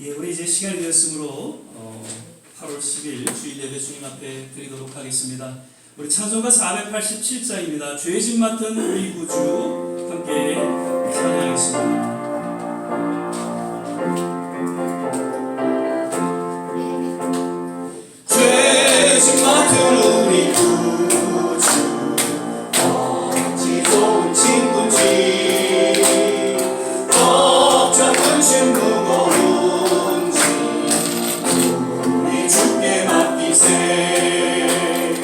예, 우리 이제 시간이 되었으므로 8월 10일 주일 예배 주님 앞에 드리도록 하겠습니다. 우리 찬송가 487장입니다. 죄짐 맡은 우리 구주 함께 찬양하겠습니다. 죄짐 맡은 우리 구주 어찌 좋은 친구인지 걱정은 심 무거운지 우리 주께 맡기세.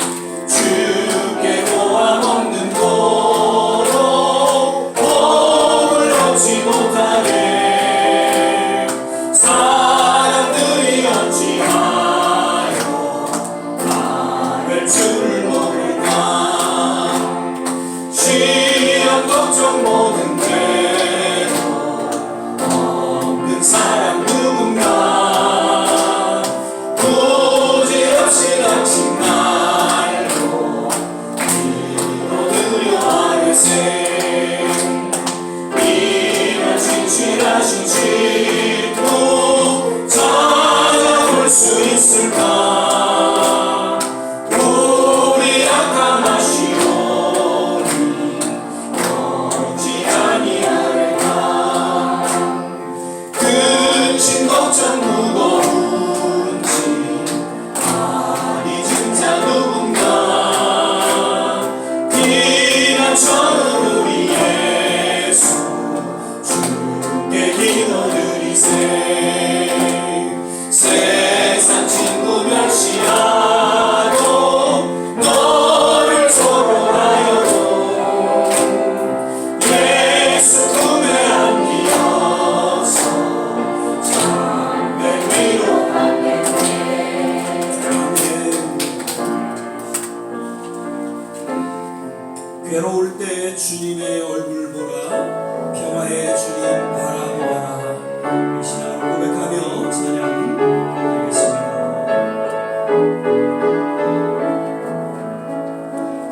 주께 모아 먹는 도로 복을 얻지 못하네. 사람들이 어찌하여 나를 주를 모를까. 시험 걱정 모든 죄로 없는 사람 누군가. 부질없이 당신 날로 빌어드려 하겠세. 이런 진실하신 친구 찾아볼 수 있을까. 우리 약한 하시오니 오지 아니할까. 근심 걱정 무거운지 아니 진짜 누군가. 비난처럼 우리 예수 주께 기도드리세. 세상 친구 멸시하고 너를 소원하여도 예수 품에 안기어서 참된 위로하겠네. 괴로울 때 주님의 얼굴 보라, 평화의 주님 바라보아라. 이 신앙을 고백하며 찬양하겠습니다.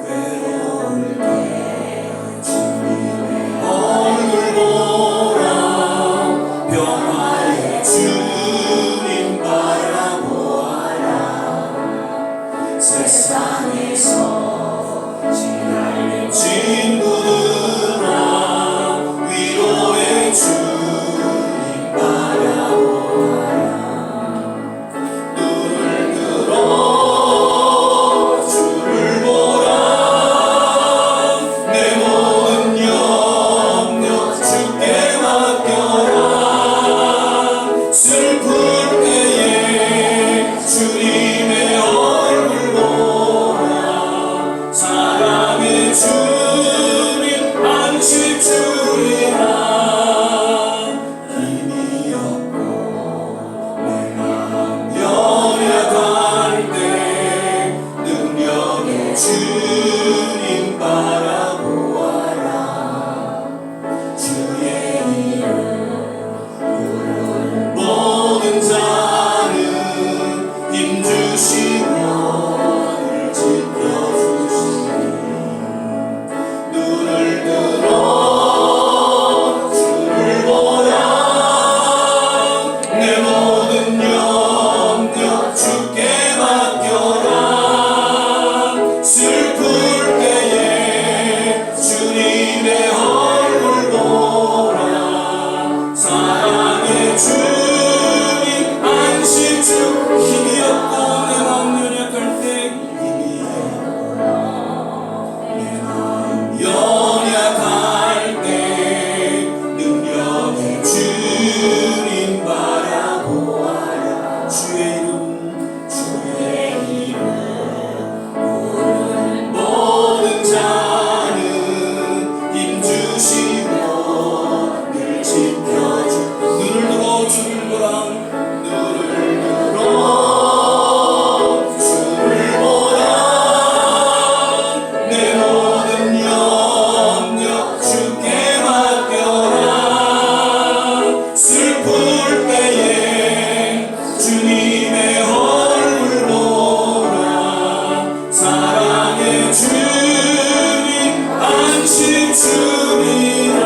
괴로울 때 주님의 얼굴 보라, 평화의 주님 바라보아라. 세상에서 지나는 친구들아 위로의 주님 바라보아라. 눈을 들어 주를 보라. 내 모든 염려 주께 맡겨라. 슬플 때에 주님의 얼굴 보라. 사랑의 주님 안식 주리라. 힘이 없고 내 마음 연약할 때 능력의 주님 바라보아라. 주의 이름 부르는 모든 자는 힘주시고 늘 지켜주시니 눈을 들어 주를 보라. 내 모든 염려 주께 맡겨라. 슬플 때에 주님의 얼굴 보라. 사랑의 주님 안식 주. 힘이 없고 내 마음 연약할 때 힘이 없고 내 마음 연약할 때 능력의 주님 바라보아라. 주의 이름 부르는 모든 자는 힘주시고 늘 지켜주. 눈을 들어 주를 보라. 눈을 들어 주를 보라. 내 모든 염려 주께 맡겨라. 슬플 때에 주님의 얼굴 보라. 사랑의 주님 안식 주리라.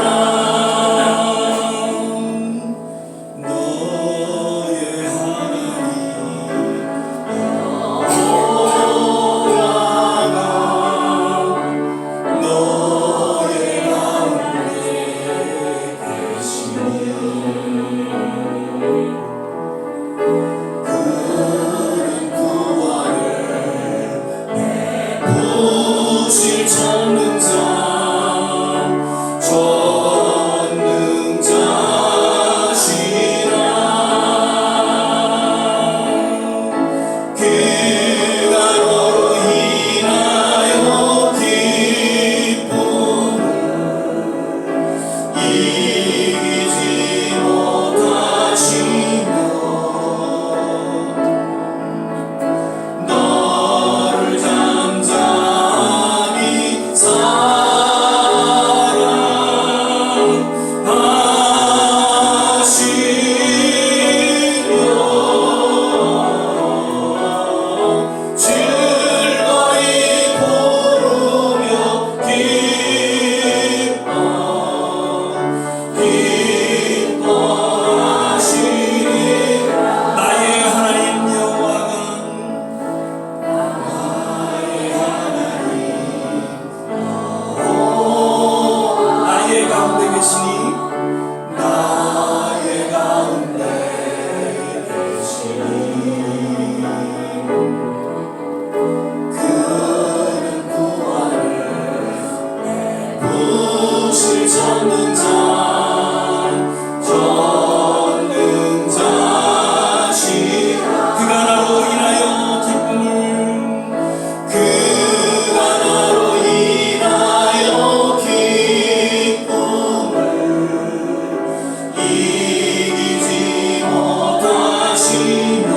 이기지 못하시며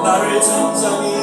나를 잠잠히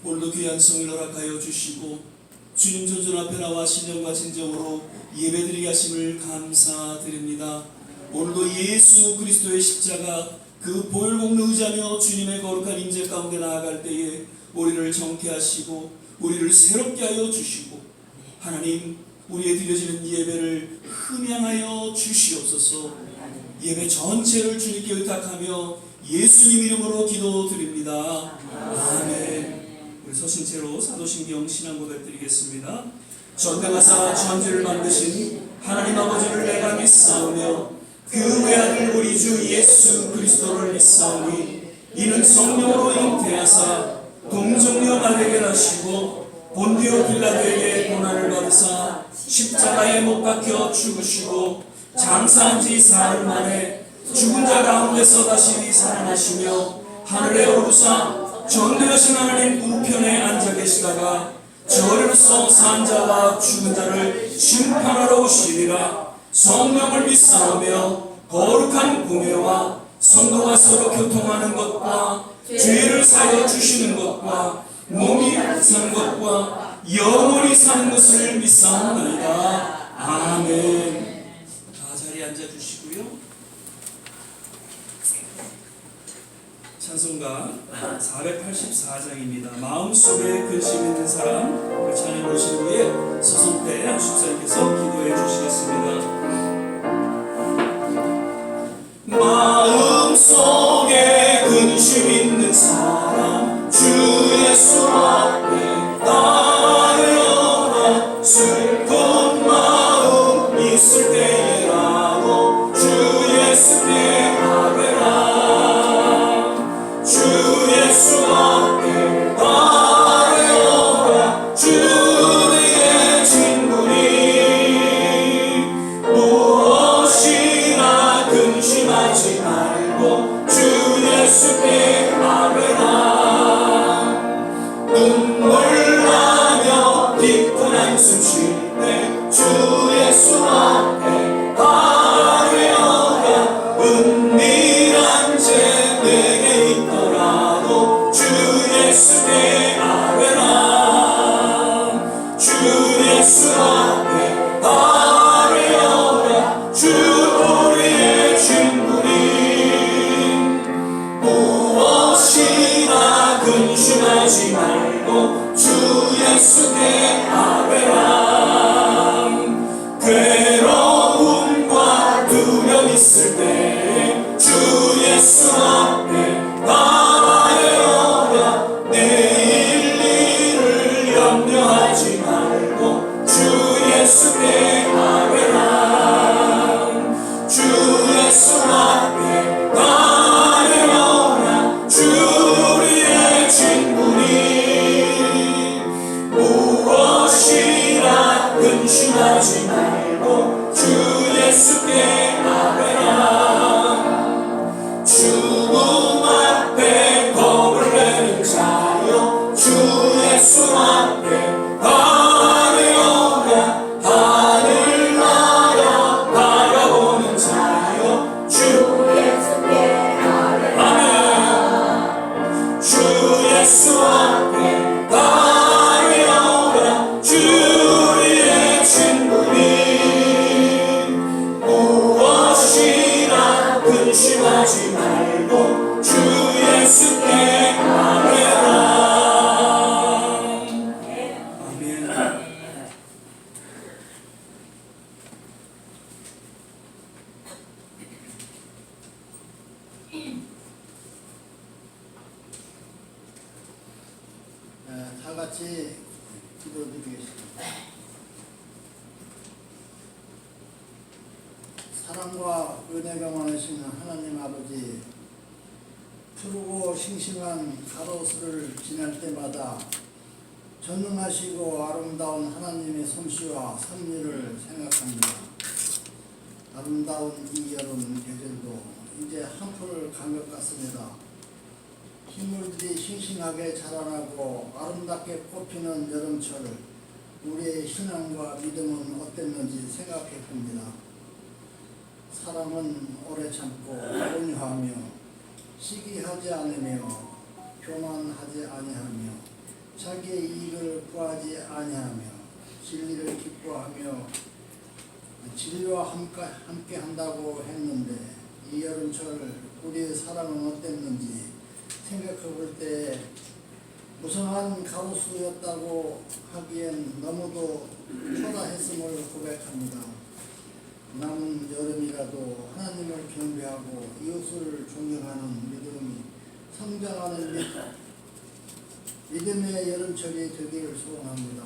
오늘도 귀한 성을 허락하여 주시고 주님 존전 앞에 나와 신령과 진정으로 예배드리게 하심을 감사드립니다. 오늘도 예수 그리스도의 십자가 그 보혈공로 의지하며 주님의 거룩한 임재 가운데 나아갈 때에 우리를 정케 하시고 우리를 새롭게 하여 주시고 하나님 우리의 드려지는 예배를 흠양하여 주시옵소서. 예배 전체를 주님께 의탁하며 예수님 이름으로 기도드립니다. 아멘. 우리 서신체로 사도신경 신앙 고백 드리겠습니다. 전능하사 천지를 만드신 하나님 아버지를 내가 믿사오며 그 외아들 우리 주 예수 그리스도를 믿사오니 이는 성령으로 잉태하사 동정녀 마리아에게 나시고 본디오 빌라도에게 고난을 받으사 십자가에 못 박혀 죽으시고 장사한 지 사흘 만에 죽은 자 가운데서 다시 살아나시며 하늘에 오르사 전능하신 하나님 우편에 앉아 계시다가 저리로서 산 자와 죽은 자를 심판하러 오시리라. 성령을 믿사오며 거룩한 공예와 성도가 서로 교통하는 것과 죄를 사여 주시는 것과 몸이 사는 것과 영원히 사는 것을 믿사옵나이다. 아멘. 다 자리에 앉아주시고요. 찬송가 484장입니다. 마음속에 근심 있는 사람, 우리 찬양 오신 후에 서성태 집사님께서 기도해 주시겠습니다. 마음속에 근심 있는 사람 주 예수 앞에 따르라. 슬픈 마음 있을 때라도 주 예수께 아뢰라. 주 예수 앞에 따르라. 주 내게 진분이 무엇이나 근심하지 말고 주 예수께 아뢰라. 눈물 나며 깊은 한숨 쉴 때 주 예수 앞에 아뢰어라. 은밀한 죄 내게 있더라도 주 예수께 아뢰라. 주 예수 앞에 아뢰어라. 주 우리의 진물이 무엇이나 근심하지 말고 주 예수께 아뢰라. 괴로움과 두려움 있을 때 주 예수 앞에 아뢰어라. 내일 일을 염려하지 말고 주 예수께 아뢰라. 주 예수 앞에 아뢰어라. 주 우리의 진물이 무엇이나 근심하지 말고 주 예수께 아뢰라. 죽음 앞에 겁을 내는 자여 주 예수 앞에 아뢰어라. 하늘 나라 바라보는 자여 주 예수께 아뢰라. 아멘. 주 예수 앞에 아뢰어라. 주 우리의 진물이 무엇이나 근심하지 말고 주 예수께 아뢰라. 아멘. 다 같이 기도드리겠습니다. 사랑과 은혜가 많으신 하나님 아버지, 푸르고 싱싱한 가로수를 지날 때마다 전능하시고 아름다운 하나님의 솜씨와 섭리를 생각합니다. 아름다운 이 여름 계절도 이제 한풀 간 것 같습니다. 식물들이 싱싱하게 자라나고 아름답게 꽃피는 여름철, 우리의 신앙과 믿음은 어땠는지 생각해 봅니다. 사랑은 오래 참고 온유하며 시기하지 않으며 교만하지 아니하며 자기의 이익을 구하지 아니하며 진리를 기뻐하며 진리와 함께 한다고 했는데 이 여름철 우리의 사랑은 어땠는지 생각해 볼 때 무성한 가로수였다고 하기엔 너무도 초라했음을 고백합니다. 남은 여름이라도 하나님을 경배하고 이웃을 존경하는 믿음이 성장하는 믿음의 여름철이 되기를 소원합니다.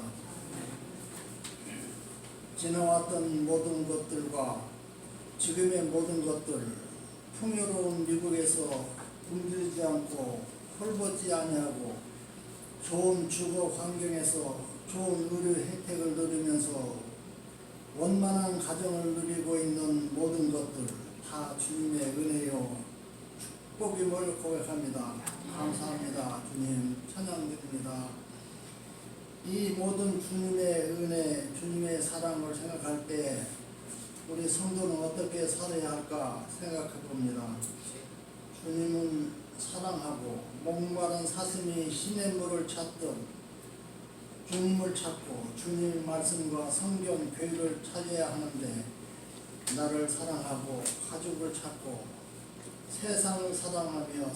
지나왔던 모든 것들과 지금의 모든 것들, 풍요로운 미국에서 굶주리지 않고 헐벗지 아니하고 좋은 주거 환경에서 좋은 의료 혜택을 누리면서 원만한 가정을 누리고 있는 모든 것들 다 주님의 은혜요 축복임을 고백합니다. 감사합니다. 주님 찬양드립니다. 이 모든 주님의 은혜, 주님의 사랑을 생각할 때 우리 성도는 어떻게 살아야 할까 생각해 봅니다. 주님은 사랑하고 목마른 사슴이 시냇물을 찾듯 주님을 찾고 주님의 말씀과 성경, 교회를 찾아야 하는데 나를 사랑하고 가족을 찾고 세상을 사랑하며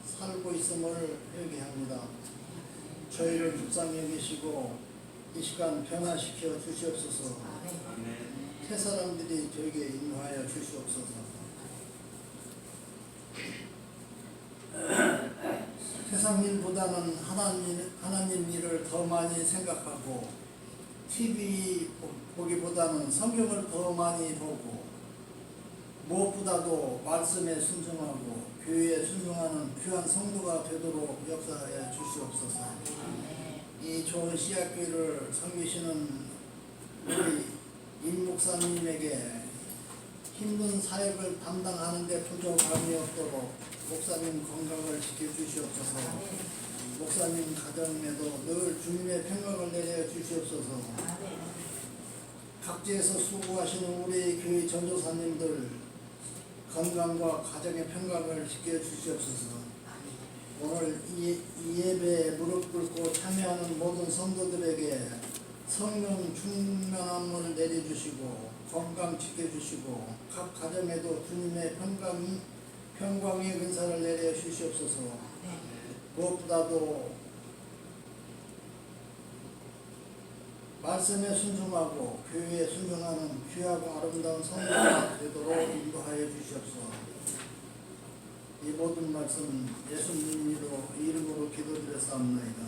살고 있음을 회개합니다. 저희를 불쌍히 여기시고 이 시간 변화시켜 주시옵소서. 새 사람들이 저에게 인도하여 주시옵소서. 세상 일보다는 하나님 일을 더 많이 생각하고 TV 보기보다는 성경을 더 많이 보고 무엇보다도 말씀에 순종하고 교회에 순종하는 귀한 성도가 되도록 역사하여 주시옵소서. 이 좋은 씨앗교회를 섬기시는 우리 임 목사님에게 힘든 사역을 감당하는데 부족함이 없도록 목사님 건강을 지켜주시옵소서. 목사님 가정에도 늘 주님의 평강을 내려 주시옵소서. 각지에서 수고하시는 우리 교회 전도사님들 건강과 가정의 평강을 지켜주시옵소서. 오늘 이 예배에 무릎 꿇고 참여하는 모든 성도들에게 성령 충만함을 내려주시고 건강 지켜주시고 각 가정에도 주님의 평강의 은사를 내려 주시옵소서. 무엇보다도 말씀에 순종하고 교회에 순종하는 귀하고 아름다운 성도가 되도록 인도하여 주시옵소서. 이 모든 말씀 예수님 이름으로 기도드렸사옵나이다.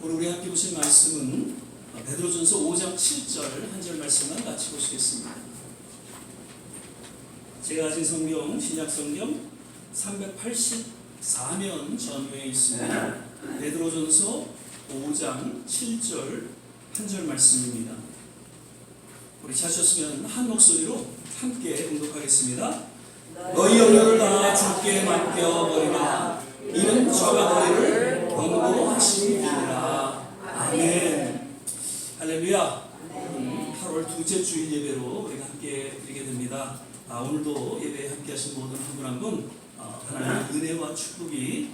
오늘 우리 함께 보신 말씀은 베드로전서 5장 7절 한 절 말씀만 같이 보시겠습니다. 제가 가진 성경 신약 성경 384면 전후에 있습니다. 베드로전서 5장 7절 한 절 말씀입니다. 우리 찾으셨으면 한 목소리로 함께 응독하겠습니다. 너희 염려를 다 주께 맡겨버리라. 이는 저가 너희를 경고하심이니라. 아멘. 할렐루야. 8월 둘째 주일 예배로 우리가 함께 드리게 됩니다. 오늘도 예배에 함께 하신 모든 한 분 한 분 하나님의 은혜와 축복이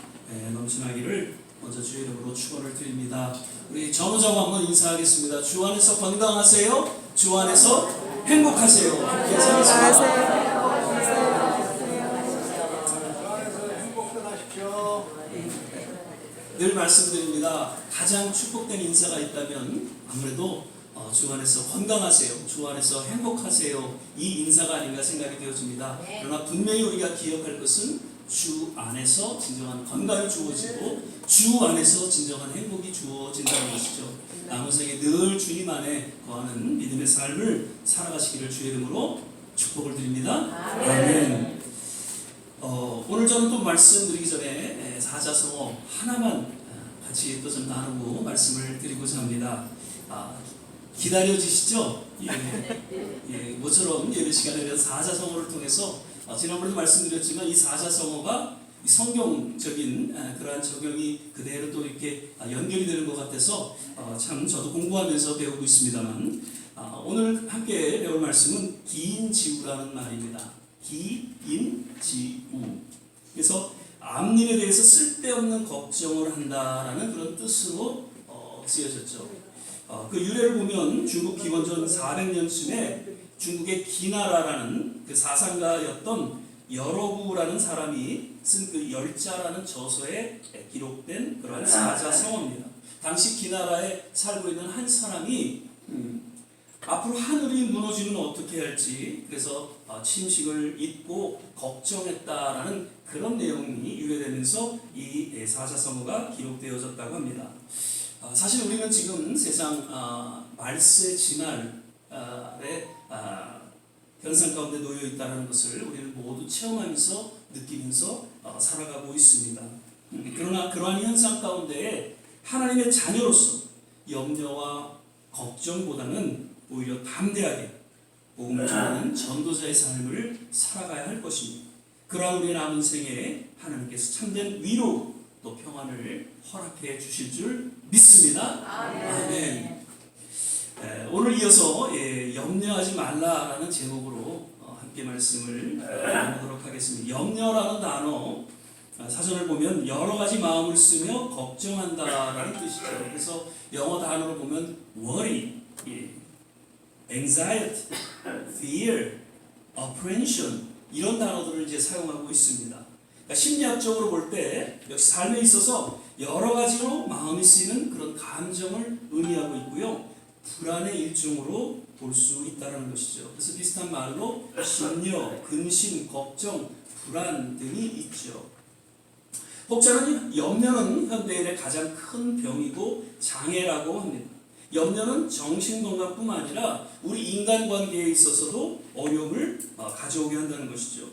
넘쳐나기를 먼저 주의 이름으로 축원을 드립니다. 우리 전우자고 한번 인사하겠습니다. 주 안에서 건강하세요. 주 안에서 행복하세요. 함께 인사하겠습니다. 늘 말씀드립니다. 가장 축복된 인사가 있다면 아무래도 주 안에서 건강하세요, 주 안에서 행복하세요, 이 인사가 아닌가 생각이 되어집니다. 그러나 분명히 우리가 기억할 것은 주 안에서 진정한 건강이 주어지고 주 안에서 진정한 행복이 주어진다는 것이죠. 남은 생에 늘 주님 안에 거하는 믿음의 삶을 살아가시기를 주의 이름으로 축복을 드립니다. 아멘. 오늘 저는 또 말씀드리기 전에 사자성어 하나만 같이 또 좀 나누고 말씀을 드리고자 합니다. 기다려지시죠? 모처럼 예배 시간에 대한 사자성어를 통해서 지난번에도 말씀드렸지만 이 사자성어가 성경적인 그러한 적용이 그대로 또 이렇게 연결이 되는 것 같아서 참 저도 공부하면서 배우고 있습니다만 오늘 함께 배울 말씀은 기인지우라는 말입니다. 기인지우. 그래서 앞일에 대해서 쓸데없는 걱정을 한다라는 그런 뜻으로 쓰여졌죠. 그 유래를 보면 중국 기원전 400년쯤에 중국의 기나라라는 그 사상가였던 여러구라는 사람이 쓴 그 열자라는 저서에 기록된 그런 사자성어입니다. 당시 기나라에 살고 있는 한 사람이 앞으로 하늘이 무너지면 어떻게 할지 그래서 침식을 잊고 걱정했다라는 그런 내용이 유래되면서 이 사자성어가 기록되어졌다고 합니다. 사실 우리는 지금 세상 말세 진할의 현상 가운데 놓여 있다는 것을 우리는 모두 체험하면서 느끼면서 살아가고 있습니다. 그러나 그러한 현상 가운데 하나님의 자녀로서 염려와 걱정보다는 오히려 담대하게 복음을 전하는 전도자의 삶을 살아가야 할 것입니다. 그러한 우리의 남은 생에 하나님께서 참된 위로 또 평안을 허락해 주실 줄 믿습니다. 아멘. 오늘 이어서 염려하지 말라라는 제목으로 함께 말씀을 나누도록 하겠습니다. 염려라는 단어 사전을 보면 여러 가지 마음을 쓰며 걱정한다라는 뜻이죠. 그래서 영어 단어로 보면 worry, anxiety, fear, apprehension 이런 단어들을 이제 사용하고 있습니다. 그러니까 심리학적으로 볼 때 역시 삶에 있어서 여러 가지로 마음이 쓰이는 그런 감정을 의미하고 있고요. 불안의 일종으로 볼 수 있다는 것이죠. 그래서 비슷한 말로 심려, 근심, 걱정, 불안 등이 있죠. 혹자는 염려는 현대인의 가장 큰 병이고 장애라고 합니다. 염려는 정신건강뿐만 아니라 우리 인간관계에 있어서도 어려움을 가져오게 한다는 것이죠.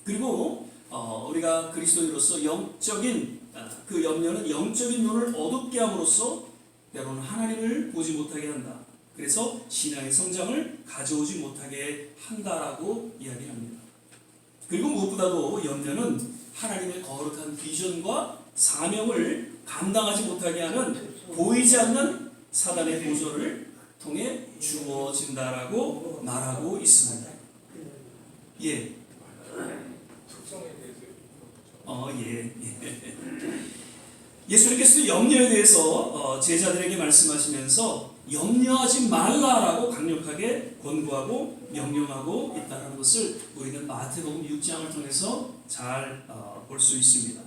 그리고 우리가 그리스도인으로서 그 염려는 영적인 눈을 어둡게 함으로써 때로는 하나님을 보지 못하게 한다. 그래서 신앙의 성장을 가져오지 못하게 한다라고 이야기합니다. 그리고 무엇보다도 염려는 하나님의 거룩한 비전과 사명을 감당하지 못하게 하는 보이지 않는 사단의 도전을 통해 주어진다라고 말하고 있습니다. 예. 예수님께서도 염려에 대해서 제자들에게 말씀하시면서 염려하지 말라라고 강력하게 권고하고 명령하고 있다는 것을 우리는 마태복음 6장을 통해서 잘 볼 수 있습니다.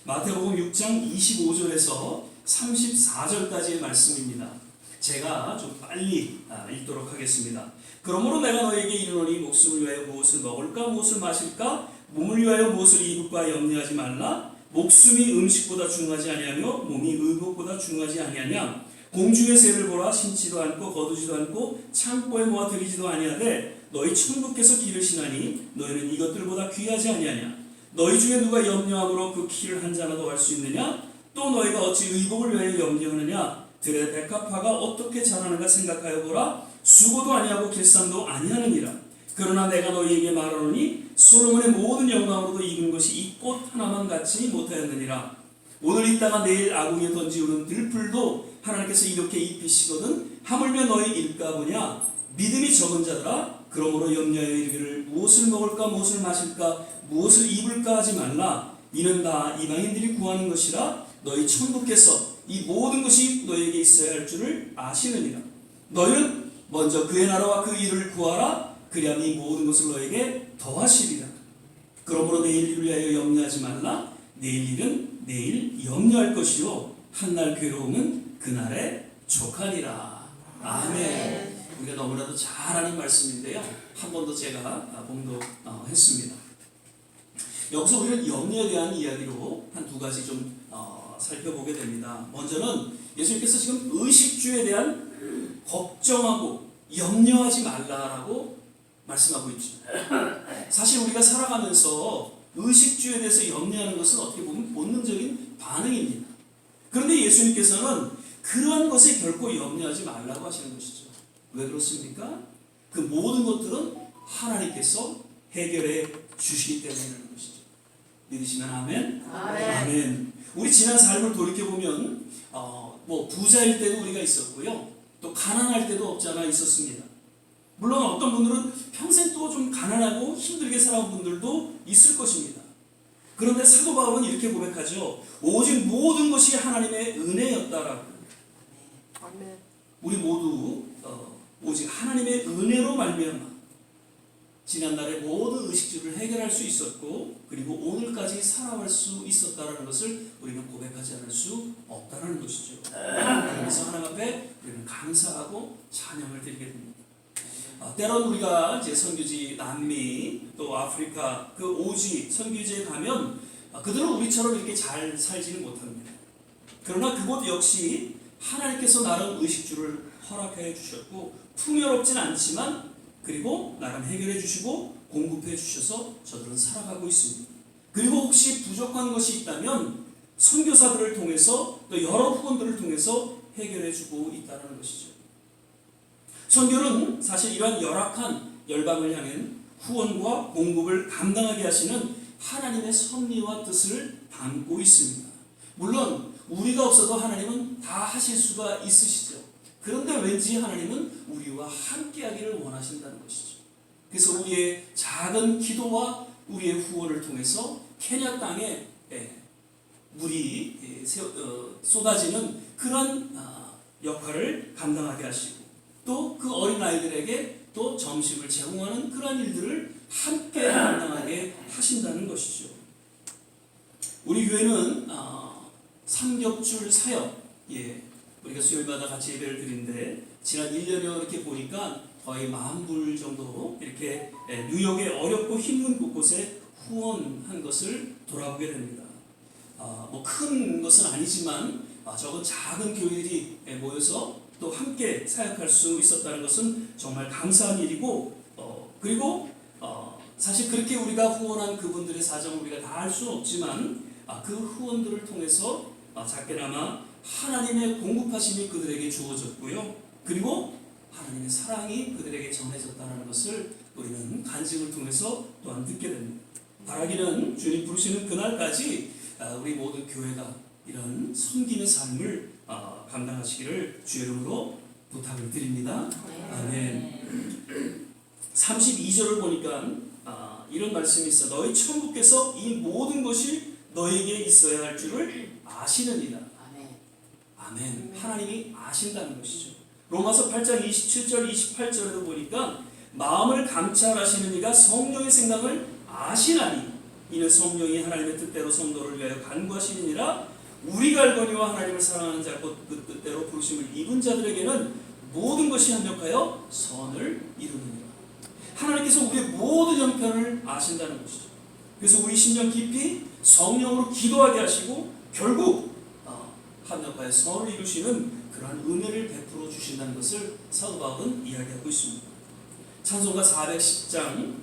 마태복음 6장 25절에서 34절까지의 말씀입니다. 제가 좀 빨리 읽도록 하겠습니다. 그러므로 내가 너에게 이르노니 목숨을 위하여 무엇을 먹을까 무엇을 마실까 몸을 위하여 무엇을 입을까 염려하지 말라. 목숨이 음식보다 중하지 아니하며 몸이 의복보다 중하지 아니하냐. 공중의 새를 보라. 심지도 않고 거두지도 않고 창고에 모아 들이지도 아니하되 너희 천부께서 기르시나니 너희는 이것들보다 귀하지 아니하냐. 너희 중에 누가 염려함으로 그 키를 한 자라도 할 수 있느냐. 또 너희가 어찌 의복을 위하여 염려하느냐. 들의 백합화가 어떻게 자라는가 생각하여 보라. 수고도 아니하고 결산도 아니하느니라. 그러나 내가 너희에게 말하노니 솔로몬의 모든 영광으로도 입은 것이 이 꽃 하나만 같이 못하였느니라. 오늘 있다가 내일 아궁이에 던지우는 들풀도 하나님께서 이렇게 입히시거든 하물며 너희 일까 보냐. 믿음이 적은 자들아 그러므로 염려하여 이르기를 무엇을 먹을까 무엇을 마실까 무엇을 입을까 하지 말라. 이는 다 이방인들이 구하는 것이라. 너희 천부께서 이 모든 것이 너희에게 있어야 할 줄을 아시느니라. 너희는 먼저 그의 나라와 그 일을 구하라. 그리하면 이 모든 것을 너에게 더하시리라. 그러므로 내일 일을 위하여 염려하지 말라. 내일 일은 내일 염려할 것이요 한날 괴로움은 그날에 족하리라. 아멘. 우리가 너무나도 잘 아는 말씀인데요. 한 번 더 제가 봉독했습니다. 여기서 우리는 염려에 대한 이야기로 한 두 가지 좀 살펴보게 됩니다. 먼저는 예수님께서 지금 의식주에 대한 걱정하고 염려하지 말라라고 말씀하고 있죠. 사실 우리가 살아가면서 의식주에 대해서 염려하는 것은 어떻게 보면 본능적인 반응입니다. 그런데 예수님께서는 그러한 것에 결코 염려하지 말라고 하시는 것이죠. 왜 그렇습니까? 그 모든 것들은 하나님께서 해결해 주시기 때문이라는 것이죠. 믿으시면 아멘? 아멘. 우리 지난 삶을 돌이켜보면 부자일 때도 우리가 있었고요. 또 가난할 때도 없지 않아 있었습니다. 물론 어떤 분들은 평생 또 좀 가난하고 힘들게 살아온 분들도 있을 것입니다. 그런데 사도 바울은 이렇게 고백하죠. 오직 모든 것이 하나님의 은혜였다라고. 우리 모두 오직 하나님의 은혜로 말미암아 지난날의 모든 의식주를 해결할 수 있었고 그리고 오늘까지 살아갈 수 있었다는 것을 우리는 고백하지 않을 수 없다는 것이죠. 그래서 하나님 앞에 우리는 감사하고 찬양을 드리게 됩니다. 때론 우리가 이제 선교지 남미 또 아프리카 그 오지 선교지에 가면 그들은 우리처럼 이렇게 잘 살지는 못합니다. 그러나 그곳 역시 하나님께서 나름 의식주를 허락해 주셨고 풍요롭진 않지만 그리고 나름 해결해 주시고 공급해 주셔서 저들은 살아가고 있습니다. 그리고 혹시 부족한 것이 있다면 선교사들을 통해서 또 여러 후원들을 통해서 해결해 주고 있다는 것이죠. 선교는 사실 이러한 열악한 열방을 향한 후원과 공급을 감당하게 하시는 하나님의 섭리와 뜻을 담고 있습니다. 물론 우리가 없어도 하나님은 다 하실 수가 있으시죠. 그런데 왠지 하나님은 우리와 함께하기를 원하신다는 것이죠. 그래서 우리의 작은 기도와 우리의 후원을 통해서 케냐 땅에 물이 쏟아지는 그런 역할을 감당하게 하시고 또 그 어린아이들에게 또 점심을 제공하는 그런 일들을 함께 감당하게 하신다는 것이죠. 우리 교회는 삼겹줄 사역, 우리가 수요일마다 같이 예배를 드리는데 지난 1년여 이렇게 보니까 거의 10,000불 정도 이렇게 뉴욕의 어렵고 힘든 곳곳에 후원한 것을 돌아보게 됩니다. 뭐 큰 것은 아니지만 적은 작은 교회들이 모여서 또 함께 사역할 수 있었다는 것은 정말 감사한 일이고 그리고 사실 그렇게 우리가 후원한 그분들의 사정을 우리가 다 알 수는 없지만 그 후원들을 통해서 작게나마 하나님의 공급하심이 그들에게 주어졌고요. 그리고 하나님의 사랑이 그들에게 전해졌다는 것을 우리는 간증을 통해서 또한 듣게 됩니다. 바라기는 주님 부르시는 그날까지 우리 모든 교회가 이런 섬김의 삶을 감당하시기를 주의 이름으로 부탁을 드립니다. 아멘. 32절을 보니까 이런 말씀이 있어. 너희 천국께서 이 모든 것이 너에게 있어야 할 줄을 아시느니라. 아멘. 하나님이 아신다는 것이죠. 로마서 8장 27절 28절에도 보니까 마음을 감찰하시는 이가 성령의 생각을 아시나니 이는 성령이 하나님의 뜻대로 성도를 위하여 간구하시느니라. 우리가 알거니와 하나님을 사랑하는 자 곧 그 뜻대로 부르심을 입은 자들에게는 모든 것이 합력하여 선을 이루느니라. 하나님께서 우리의 모든 형편을 아신다는 것이죠. 그래서 우리 심령 깊이 성령으로 기도하게 하시고 결국 합력하여 선을 이루시는 그러한 은혜를 베풀어 주신다는 것을 사도 바울은 이야기하고 있습니다. 찬송가 410장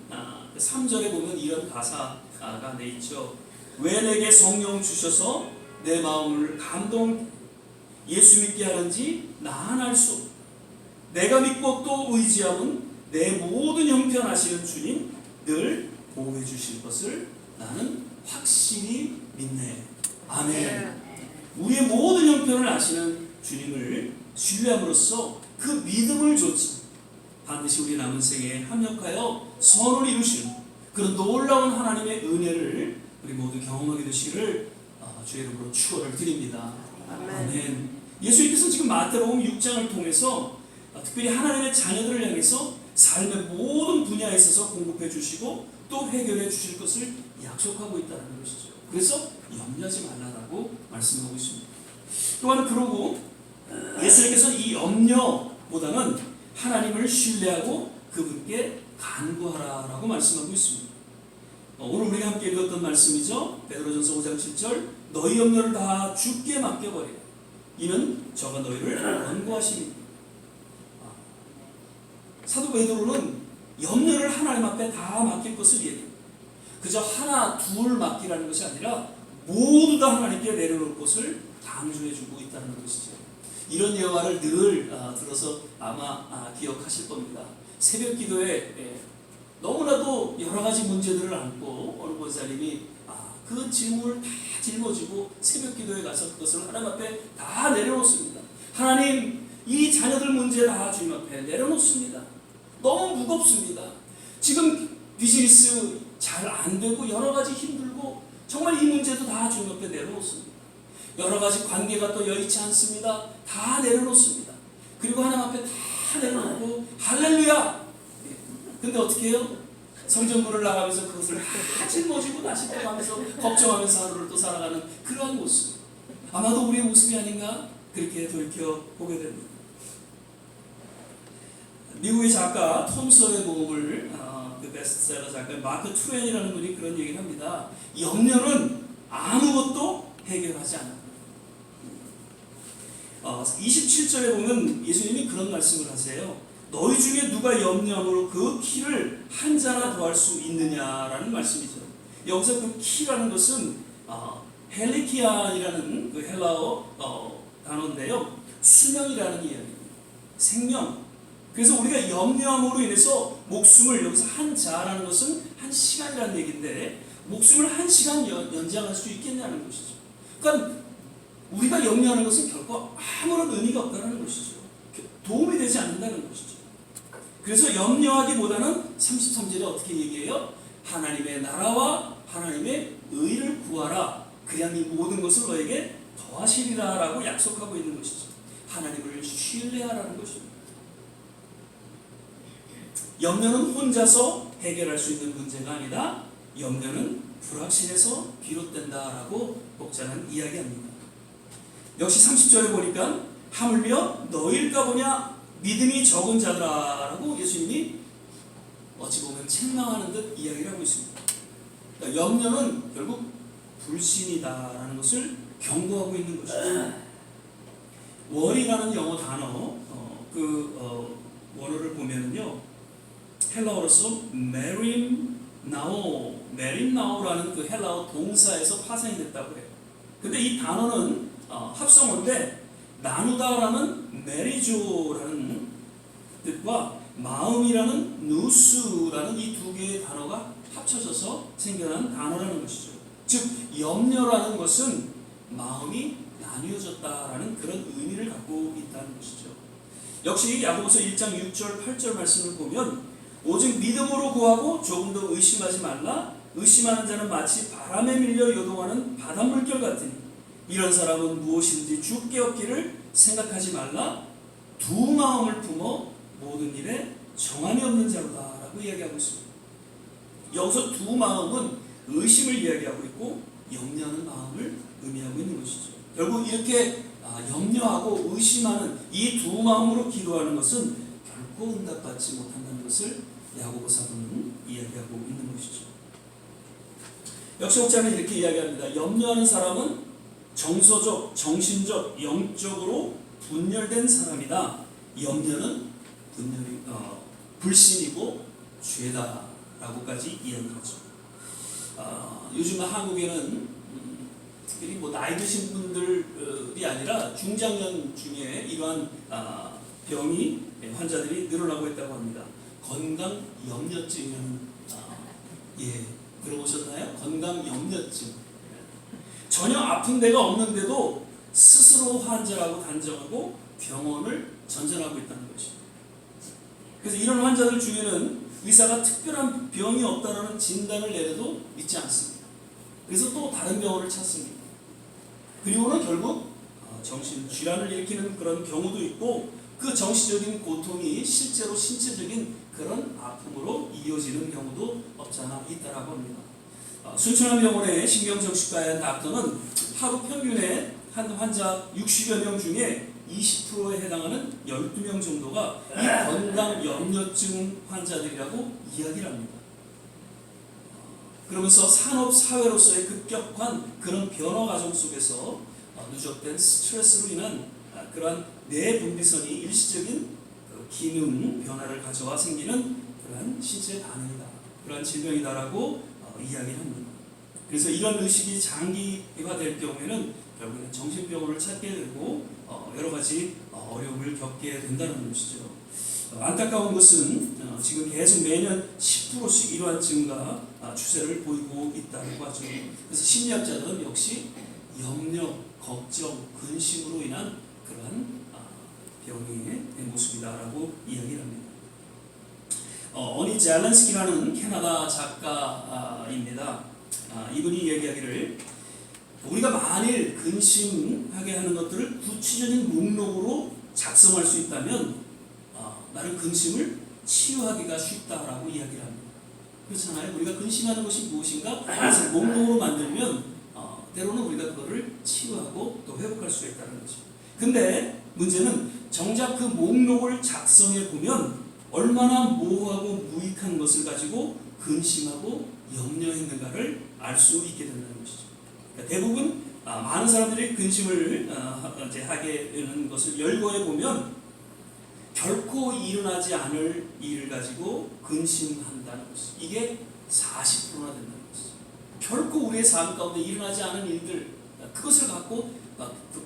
3절에 보면 이런 가사가 돼 있죠. 왜 내게 성령 주셔서 내 마음을 예수 믿게 하는지 나는 알 수 없다. 내가 믿고 또 의지함은 내 모든 형편 아시는 주님 늘 보호해 주실 것을 나는 확실히 믿네. 아멘. 우리의 모든 형편을 아시는 주님을 신뢰함으로써 그 믿음을 줬지. 반드시 우리 남은 생에 합력하여 선을 이루시는 그런 놀라운 하나님의 은혜를 우리 모두 경험하게 되시기를 주의 이름으로 축원을 드립니다. 아멘. 예수님께서 지금 마태복음 6장을 통해서 특별히 하나님의 자녀들을 향해서 삶의 모든 분야에 있어서 공급해 주시고 또 해결해 주실 것을 약속하고 있다는 것이죠. 그래서 염려하지 말라라고 말씀하고 있습니다. 또한 그러고 예수님께서는 이 염려보다는 하나님을 신뢰하고 그분께 간구하라라고 말씀하고 있습니다. 오늘 우리가 함께 읽었던 말씀이죠. 베드로전서 5장 7절 너희 염려를 다 주께 맡겨버리라. 이는 저가 너희를 권고하시니. 사도 베드로는 염려를 하나님 앞에 다 맡길 것을 얘기합니다. 그저 하나 둘 맡기라는 것이 아니라 모두 다 하나님께 내려놓을 것을 강조해주고 있다는 것이죠. 이런 예화를 늘 들어서 아마 기억하실 겁니다. 새벽 기도에 너무나도 여러 가지 문제들을 안고 어느 권사님이 그 짐을 다 짊어지고 새벽 기도에 가서 그것을 하나님 앞에 다 내려놓습니다. 하나님, 이 자녀들 문제 다 주님 앞에 내려놓습니다. 너무 무겁습니다. 지금 비즈니스 잘 안 되고 여러 가지 힘들고 정말 이 문제도 다 주님 앞에 내려놓습니다. 여러 가지 관계가 또 여의치 않습니다. 다 내려놓습니다. 그리고 하나님 앞에 다 내려놓고 할렐루야! 근데 어떻게 해요? 성전문을 나가면서 그것을 다 짊어지고 다시 또 가면서 걱정하면서 하루를 또 살아가는 그러한 모습. 아마도 우리의 모습이 아닌가? 그렇게 돌이켜보게 됩니다. 미국의 작가 톰 소의 모험을 그 베스트셀러 작가 마크 트웨인이라는 분이 그런 얘기를 합니다. 염려는 아무것도 해결하지 않아. 27절에 보면 예수님이 그런 말씀을 하세요. 너희 중에 누가 염려함으로 그 키를 한 자나 더할 수 있느냐라는 말씀이죠. 여기서 그 키라는 것은 헬리키안이라는 그 헬라어 단어인데요. 수명이라는 이야기입니다. 생명. 그래서 우리가 염려함으로 인해서 목숨을 여기서 한 자라는 것은 한 시간이라는 얘기인데 목숨을 한 시간 연장할 수 있겠냐는 것이죠. 그러니까 우리가 염려하는 것은 결코 아무런 의미가 없다는 것이죠. 도움이 되지 않는다는 것이죠. 그래서 염려하기보다는 33절에 어떻게 얘기해요? 하나님의 나라와 하나님의 의를 구하라. 그냥 이 모든 것을 너에게 더하시리라 라고 약속하고 있는 것이죠. 하나님을 신뢰하라는 것입니다. 염려는 혼자서 해결할 수 있는 문제가 아니라 염려는 불확신에서 비롯된다라고 목자는 이야기합니다. 역시 30절에 보니까 하물며 너일까 보냐 믿음이 적은 자들아라고 예수님이 어찌 보면 책망하는 듯 이야기를 하고 있습니다. 그러니까 염려는 결국 불신이다라는 것을 경고하고 있는 것이죠. worry라는 영어 단어 원어를 보면은요 헬라어로서 메림나오라는 그 헬라어 동사에서 파생이 됐다고 해요. 근데 이 단어는 합성어인데 나누다라는 메리조라는 뜻과 마음이라는 누스라는 이 두 개의 단어가 합쳐져서 생겨난 단어라는 것이죠. 즉 염려라는 것은 마음이 나뉘어졌다라는 그런 의미를 갖고 있다는 것이죠. 역시 야고보서 1장 6절 8절 말씀을 보면 오직 믿음으로 구하고 조금 더 의심하지 말라. 의심하는 자는 마치 바람에 밀려 요동하는 바닷물결 같으니 이런 사람은 무엇인지 죽게 없기를 생각하지 말라. 두 마음을 품어 모든 일에 정함이 없는 자로다라고 이야기하고 있습니다. 여기서 두 마음은 의심을 이야기하고 있고 염려하는 마음을 의미하고 있는 것이죠. 결국 이렇게 염려하고 의심하는 이 두 마음으로 기도하는 것은 결코 응답받지 못한다는 것을 야고보 사도는 이야기하고 있는 것이죠. 역시 혹자는 이렇게 이야기합니다. 염려하는 사람은 정서적, 정신적, 영적으로 분열된 사람이다. 염려는 불신이고 죄다라고까지 이야기하죠. 요즘 한국에는 특별히 나이 드신 분들이 아니라 중장년 중에 이러한 병이 환자들이 늘어나고 있다고 합니다. 건강 염려증이라는 들어보셨나요? 건강 염려증. 전혀 아픈 데가 없는데도 스스로 환자라고 단정하고 병원을 전전하고 있다는 것입니다. 그래서 이런 환자들 중에는 의사가 특별한 병이 없다라는 진단을 내려도 믿지 않습니다. 그래서 또 다른 병원을 찾습니다. 그리고는 결국 정신질환을 일으키는 그런 경우도 있고 그 정신적인 고통이 실제로 신체적인 그런 아픔으로 이어지는 경우도 없잖아 있다라고 합니다. 순천향병원의 신경정신과의 닥터는 하루 평균에 한 환자 60여 명 중에 20%에 해당하는 12명 정도가 이 건강 염려증 환자들이라고 이야기를 합니다. 그러면서 산업 사회로서의 급격한 그런 변화 과정 속에서 누적된 스트레스로 인한 그러한 뇌분비선이 일시적인 기능 변화를 가져와 생기는 그러한 신체 반응이다. 그러한 질병이다라고 이야기를 합니다. 그래서 이런 의식이 장기화될 경우에는 결국에는 정신병원을 찾게 되고 여러 가지 어려움을 겪게 된다는 것이죠. 안타까운 것은 지금 계속 매년 10%씩 이러한 증가 추세를 보이고 있다고 하죠. 그래서 심리학자들은 역시 염려, 걱정, 근심으로 인한 그러한 병의 모습이다라고 이야기를 합니다. 어니 젤렌스키라는 캐나다 작가입니다. 이분이 이야기하기를 우리가 만일 근심하게 하는 것들을 구체적인 목록으로 작성할 수 있다면 나는 근심을 치유하기가 쉽다라고 이야기를 합니다. 그렇잖아요. 우리가 근심하는 것이 무엇인가 그것을 목록으로 만들면 때로는 우리가 그거를 치유하고 또 회복할 수가 있다는 거죠. 근데 문제는 정작 그 목록을 작성해 보면 얼마나 모호하고 무익한 것을 가지고 근심하고 염려했는가를 알 수 있게 된다는 것이죠. 그러니까 대부분 많은 사람들이 근심을 하게 되는 것을 열거해 보면 결코 일어나지 않을 일을 가지고 근심한다는 것이죠. 이게 40%나 된다는 것이죠. 결코 우리의 삶 가운데 일어나지 않은 일들 그것을 갖고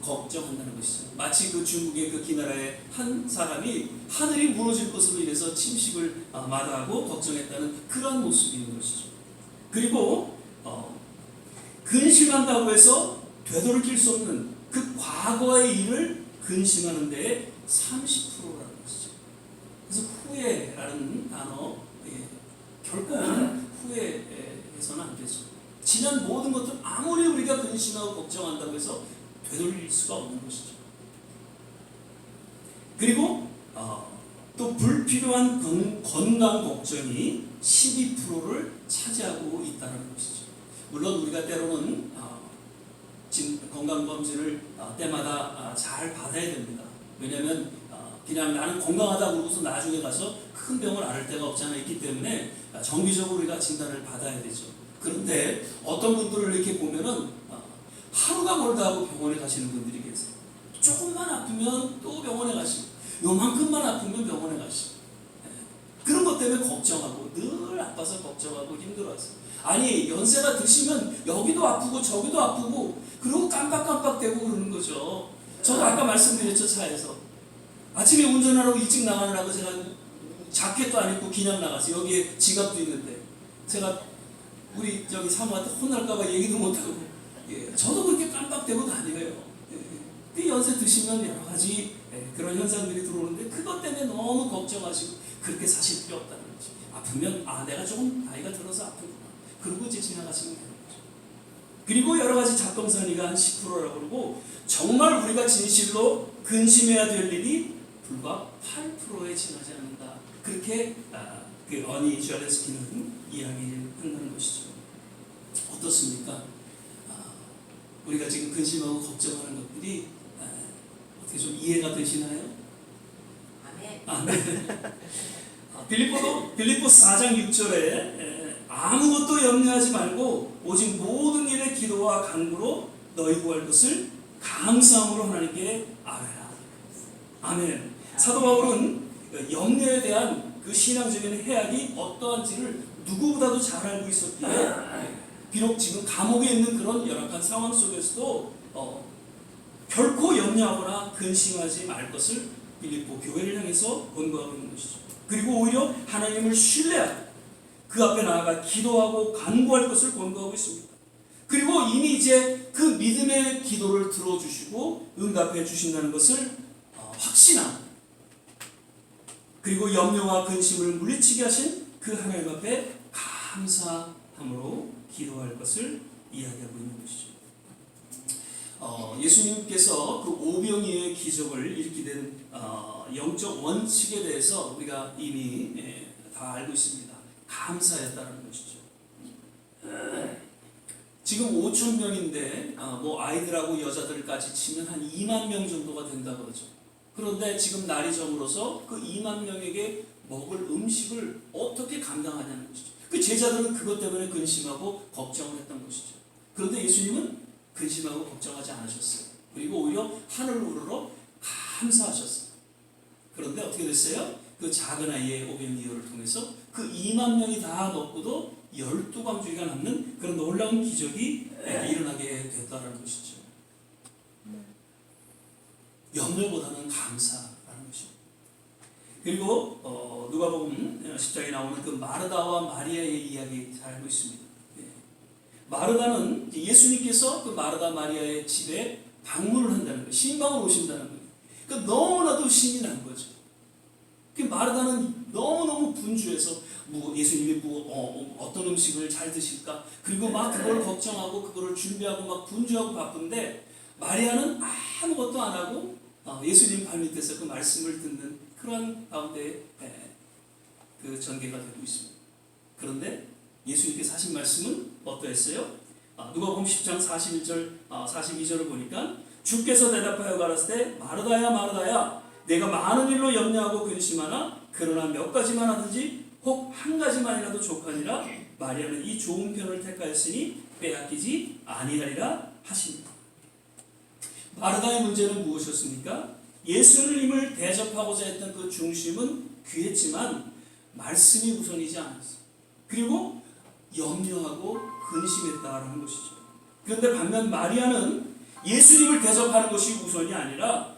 걱정한다는 것이죠. 마치 그 중국의 그 기나라의 한 사람이 하늘이 무너질 것으로 인해서 침식을 마다하고 걱정했다는 그런 모습이 있는 것이죠. 그리고 근심한다고 해서 되돌릴 수 없는 그 과거의 일을 근심하는 데에 30%라는 것이죠. 그래서 후회라는 단어 결코 후회해서는 안 되죠. 지난 모든 것들 아무리 우리가 근심하고 걱정한다고 해서 되돌릴 수가 없는 것이죠. 그리고 또 불필요한 건강 걱정이 12%를 차지하고 있다는 것이죠. 물론 우리가 때로는 건강검진을 때마다 잘 받아야 됩니다. 왜냐하면 그냥 나는 건강하다 그러고서 나중에 가서 큰 병을 앓을 데가 없지 않아 있기 때문에 정기적으로 우리가 진단을 받아야 되죠. 그런데 어떤 분들을 이렇게 보면은 하루가 멀다 하고 병원에 가시는 분들이 계세요. 조금만 아프면 또 병원에 가시고, 요만큼만 아프면 병원에 가시고, 그런 것 때문에 걱정하고, 늘 아파서 걱정하고 힘들어하세요. 아니, 연세가 드시면 여기도 아프고 저기도 아프고 그리고 깜빡깜빡대고 그러는 거죠. 저도 아까 말씀드렸죠. 차에서 아침에 운전하라고 일찍 나가느라고 제가 자켓도 안 입고 그냥 나갔어요. 여기에 지갑도 있는데 제가 우리 저기 사모한테 혼날까봐 얘기도 못하고, 저도 그렇게 깜빡대고 다녀요. 그 연세 드시면 여러 가지 그런 현상들이 들어오는데 그것 때문에 너무 걱정하시고 그렇게 사실 필요 없다는 거죠. 아프면 내가 조금 나이가 들어서 아프구나. 그러고 이제 지나가시면 되는 거죠. 그리고 여러 가지 잡동사니가 한 10%라고 그러고, 정말 우리가 진실로 근심해야 될 일이 불과 8%에 지나지 않는다. 그렇게 그 어니 젤렌스키는 이야기를 한다는 것이죠. 어떻습니까? 우리가 지금 근심하고 걱정하는 것들이 어떻게 좀 이해가 되시나요? 아멘. 빌립보 4장 6절에 아무것도 염려하지 말고 오직 모든 일에 기도와 간구로 너희 구할 것을 감사함으로 하나님께 아뢰라. 아멘. 사도 바울은 염려에 대한 그 신앙적인 해악이 어떠한지를 누구보다도 잘 알고 있었기에 비록 지금 감옥에 있는 그런 열악한 상황 속에서도 결코 염려하거나 근심하지 말 것을 빌립보 교회를 향해서 권고하고 있는 것이죠. 그리고 오히려 하나님을 신뢰하고 그 앞에 나아가 기도하고 간구할 것을 권고하고 있습니다. 그리고 이미 이제 그 믿음의 기도를 들어주시고 응답해 주신다는 것을 확신함, 그리고 염려와 근심을 물리치게 하신 그 하나님 앞에 감사함으로 기도할 것을 이야기하고 있는 것이죠. 예수님께서 그 오병이어의 기적을 일으키게 된 영적 원칙에 대해서 우리가 이미 다 알고 있습니다. 감사했다는 것이죠. 지금 5천 명인데 뭐 아이들하고 여자들까지 치면 한 2만 명 정도가 된다고 그러죠. 그런데 지금 날이 저물어서 그 2만 명에게 먹을 음식을 어떻게 감당하냐는 것이죠. 그 제자들은 그것 때문에 근심하고 걱정을 했던 것이죠. 그런데 예수님은 근심하고 걱정하지 않으셨어요. 그리고 오히려 하늘을 우러러 감사하셨어요. 그런데 어떻게 됐어요? 그 작은 아이의 오병이어를 통해서 그 2만 명이 다 먹고도 12광주리가 남는 그런 놀라운 기적이 일어나게 됐다는 것이죠. 염려보다는 감사라는 것입니다. 그리고 누가복음 10장에 나오는 그 마르다와 마리아의 이야기 잘 알고 있습니다. 마르다는 예수님께서 그 마르다 마리아의 집에 방문을 한다는 거예요. 신방을 오신다는 거예요. 그러니까 너무나도 신이 난 거죠. 그 마르다는 너무너무 분주해서 예수님이 어떤 음식을 잘 드실까? 그리고 막 그걸 걱정하고 그거를 준비하고 막 분주하고 바쁜데, 마리아는 아무것도 안 하고 예수님 발밑에서 그 말씀을 듣는 그런 가운데 그 전개가 되고 있습니다. 그런데 예수님께서 하신 말씀은 어떠했어요? 누가복음 10장 41절 42절을 보니까 주께서 대답하여 가라사대 마르다야 마르다야 내가 많은 일로 염려하고 근심하나 그러나 몇 가지만 하든지 혹 한 가지만이라도 족하니라. 마리아는 이 좋은 편을 택하였으니 빼앗기지 아니하리라 하십니다. 마르다의 문제는 무엇이었습니까? 예수님을 대접하고자 했던 그 중심은 귀했지만 말씀이 우선이지 않았어요. 그리고 염려하고 근심했다라는 것이죠. 그런데 반면 마리아는 예수님을 대접하는 것이 우선이 아니라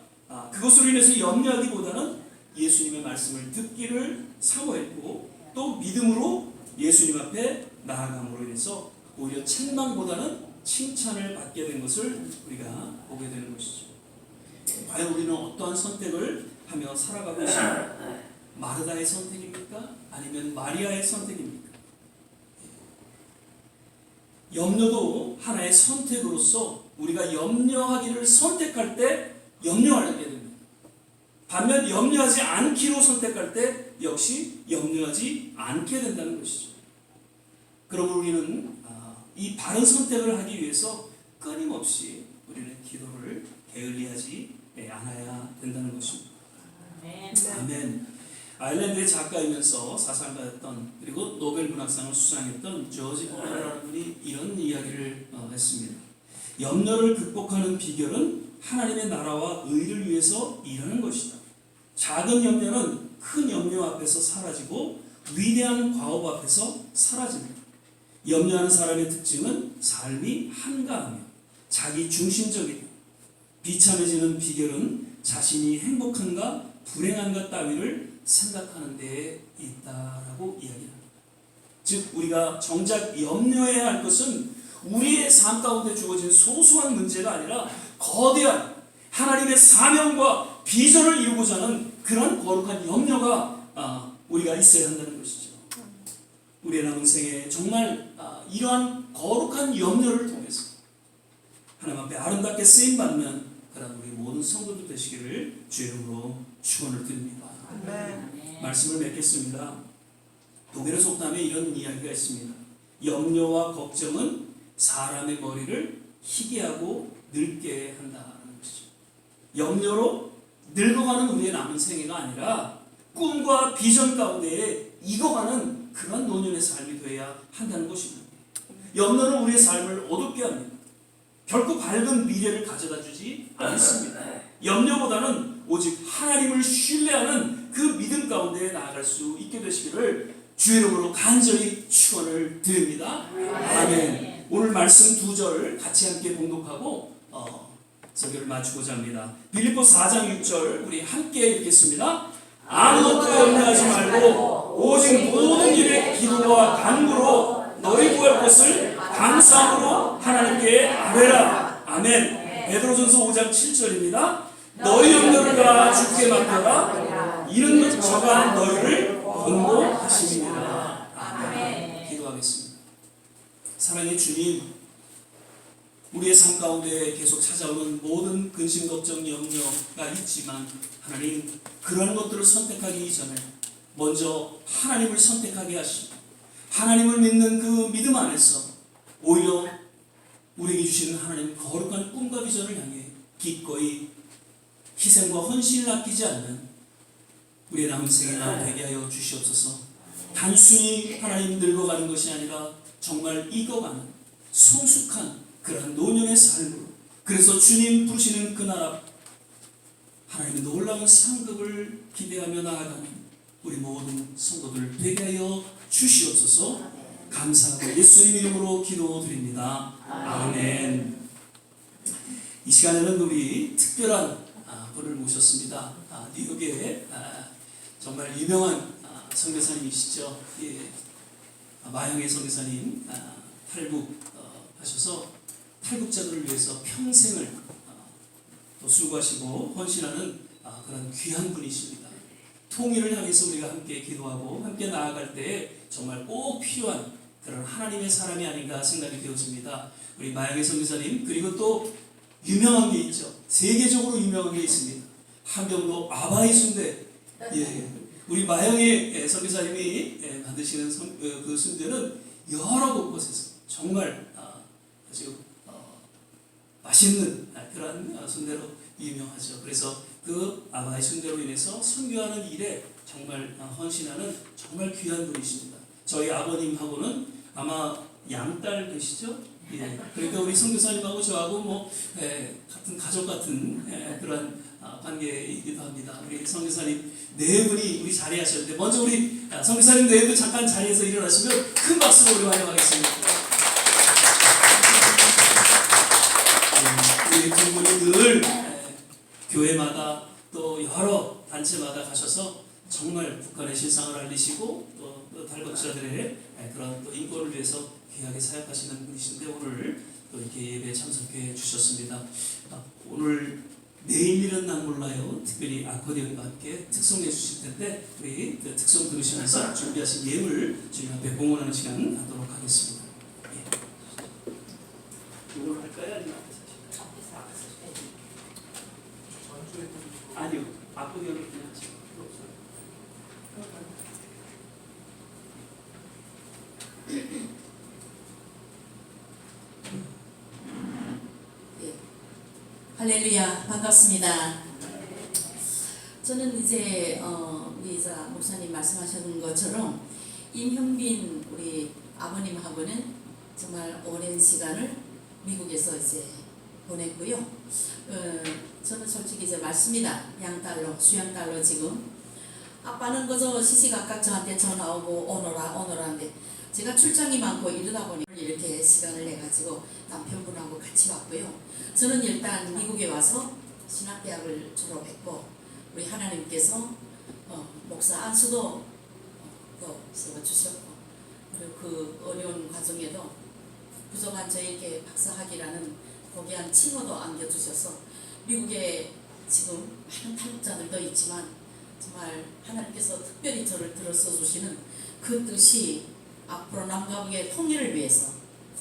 그것으로 인해서 염려하기보다는 예수님의 말씀을 듣기를 사모했고, 또 믿음으로 예수님 앞에 나아감으로 인해서 오히려 책망보다는 칭찬을 받게 된 것을 우리가 보게 되는 것이죠. 과연 우리는 어떠한 선택을 하며 살아가고 있습니까? 마르다의 선택입니까? 아니면 마리아의 선택입니까? 염려도 하나의 선택으로서 우리가 염려하기를 선택할 때 염려하게 됩니다. 반면 염려하지 않기로 선택할 때 역시 염려하지 않게 된다는 것이죠. 그러므로 우리는 이 바른 선택을 하기 위해서 끊임없이 우리는 기도를 게을리하지 않아야 된다는 것입니다. 아멘. 아일랜드의 작가이면서 사상가였던 그리고 노벨 문학상을 수상했던 조지 버너라는 분이 이런 이야기를 했습니다. 염려를 극복하는 비결은 하나님의 나라와 의를 위해서 일하는 것이다. 작은 염려는 큰 염려 앞에서 사라지고 위대한 과업 앞에서 사라집니다. 염려하는 사람의 특징은 삶이 한가하며 자기 중심적이다. 비참해지는 비결은 자신이 행복한가 불행한가 따위를 생각하는 데에 있다라고 이야기합니다. 즉 우리가 정작 염려해야 할 것은 우리의 삶 가운데 주어진 소소한 문제가 아니라 거대한 하나님의 사명과 비전을 이루고자 하는 그런 거룩한 염려가 우리가 있어야 한다는 것이죠. 우리의 남은 생에 정말 이러한 거룩한 염려를 통해서 하나님 앞에 아름답게 쓰임받는 그런 우리 모든 성도들 되시기를 주의 이름으로 축원을 드립니다. 말씀을 맺겠습니다. 독일의 속담에 이런 이야기가 있습니다. 염려와 걱정은 사람의 머리를 희게하고 늙게 한다는 것이죠. 염려로 늙어가는 우리의 남은 생애가 아니라 꿈과 비전 가운데에 익어가는 그런 노년의 삶이 되어야 한다는 것입니다. 염려는 우리의 삶을 어둡게 합니다. 결코 밝은 미래를 가져다 주지 않습니다. 염려보다는 오직 하나님을 신뢰하는 그 믿음 가운데 나아갈 수 있게 되시기를 주의 이름으로 간절히 축원을 드립니다. 아멘. 오늘 말씀 2절 같이 함께 봉독하고 설교를 마치고자 합니다. 빌립보 4장 6절 우리 함께 읽겠습니다. 아무것도 염려하지 말고 오직 모든 일에 기도와 간구로 너희 구할 것을 감사함으로 하나님께 아뢰라. 아멘. 베드로전서 5장 7절입니다. 너희 염려를 다 주께 맡겨라. 이는 저가 너희를 권고하십니다. 아멘. 기도하겠습니다. 사랑의 주님, 우리의 삶 가운데 계속 찾아오는 모든 근심, 걱정, 염려가 있지만 하나님 그러한 것들을 선택하기 이전에 먼저 하나님을 선택하게 하시고 하나님을 믿는 그 믿음 안에서 오히려 우리에게 주시는 하나님 거룩한 꿈과 비전을 향해 기꺼이 희생과 헌신을 아끼지 않는 우리의 남은 생애가 되게 하여 주시옵소서. 단순히 하나님 늙어가는 것이 아니라 정말 익어가는 성숙한 그러한 노년의 삶으로, 그래서 주님 부르시는 그날 앞 하나님의 놀라운 상급을 기대하며 나아가는 우리 모든 성도들 되게 하여 주시옵소서. 감사하고 예수님 이름으로 기도드립니다. 아멘. 이 시간에는 우리 특별한 분을 모셨습니다. 뉴욕에 정말 유명한 선교사님이시죠. 예. 마영의 선교사님 탈북하셔서 탈북자들을 위해서 평생을 또 수고하시고 헌신하는 그런 귀한 분이십니다. 통일을 향해서 우리가 함께 기도하고 함께 나아갈 때 정말 꼭 필요한 그런 하나님의 사람이 아닌가 생각이 되어집니다. 우리 마영의 선교사님, 그리고 또 유명한 게 있죠. 세계적으로 유명한 게 있습니다. 함경도 아바이 순대. 예. 우리 마영의 선교사님이 만드시는 그 순대는 여러 곳곳에서 정말 아주 맛있는 그런 순대로 유명하죠. 그래서 그 아바이 순대로 인해서 선교하는 일에 정말 헌신하는 정말 귀한 분이십니다. 저희 아버님하고는 아마 양딸 되시죠? 예. 그러니까 우리 선교사님하고 저하고 같은 가족 같은 그런 관계이기도 합니다. 우리 선교사님 네 분이 우리 자리에 하셨는데 먼저 우리 선교사님 네 분 잠깐 자리에서 일어나시면 큰 박수로 우리 환영하겠습니다. 우리 두 분이 늘 교회마다 또 여러 단체마다 가셔서 정말 북한의 실상을 알리시고 또 탈북자들의 그런 또 인권을 위해서 귀하게 사역하시는 분이신데 오늘 또 이렇게 예배에 참석해 주셨습니다. 오늘 내일일은 난 몰라요. 특별히 아코디언과 함께 특송해 주실 텐데 우리 그 특송 들으시면서 준비하신 예물 주님 앞에 봉헌하는 시간 갖도록 하겠습니다. 예. 이걸 할까요? 아니면 앞에서 하실까요? 아니요. 아코디언을 그냥 하시고 할렐루야, 반갑습니다. 저는 이제 우리 목사님 말씀하셨던 것처럼 임형빈 우리 아버님하고는 정말 오랜 시간을 미국에서 이제 보냈고요. 저는 솔직히 이제 맞습니다. 양딸로 수양딸로 지금 아빠는 그저 시시각각 저한테 전화 오고 오너라 하는데 제가 출장이 많고 이러다 보니 이렇게 시간을 내 가지고 남편분하고 같이 왔고요. 저는 일단 미국에 와서 신학대학을 졸업했고 우리 하나님께서 목사 안수도 또 세워주셨고 그리고 그 어려운 과정에도 부족한 저에게 박사학위라는 고귀한 칭호도 안겨주셔서 미국에 지금 많은 탈북자들도 있지만 정말 하나님께서 특별히 저를 들어서 주시는 그 뜻이 앞으로 남과 북의 통일을 위해서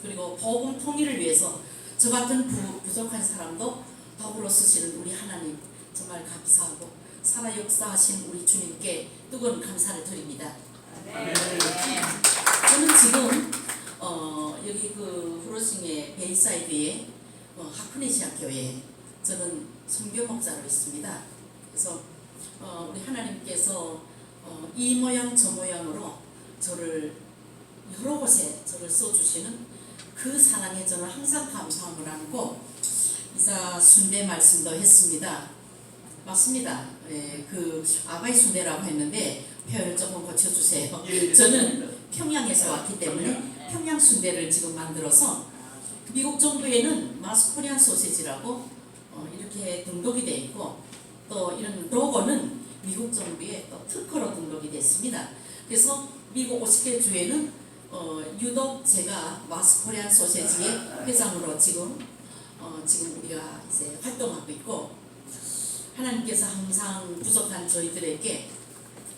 그리고 복음 통일을 위해서 저 같은 부족한 사람도 더불어 쓰시는 우리 하나님 정말 감사하고 살아 역사하신 우리 주님께 뜨거운 감사를 드립니다. 저는 지금 여기 그 후로싱의 베이사이드에 하프네시아 교회에 저는 선교 목사로 있습니다. 그래서 우리 하나님께서 이 모양 저 모양으로 저를 여러 곳에 저를 써주시는 그 사랑에 저는 항상 감사함을 안고 이사 순대 말씀도 했습니다. 맞습니다. 그 아바이 순대라고 했는데 표현을 조금 고쳐주세요. 저는 평양에서 왔기 때문에 평양 순대를 지금 만들어서 미국 정부에는 마스코리안 소시지라고 이렇게 등록이 되어 있고 또 이런 로고는 미국 정부에 또 특허로 등록이 됐습니다. 그래서 미국 50개 주에는 유독 제가 마스코리안 소시지의 회장으로 지금 우리가 이제 활동하고 있고 하나님께서 항상 부족한 저희들에게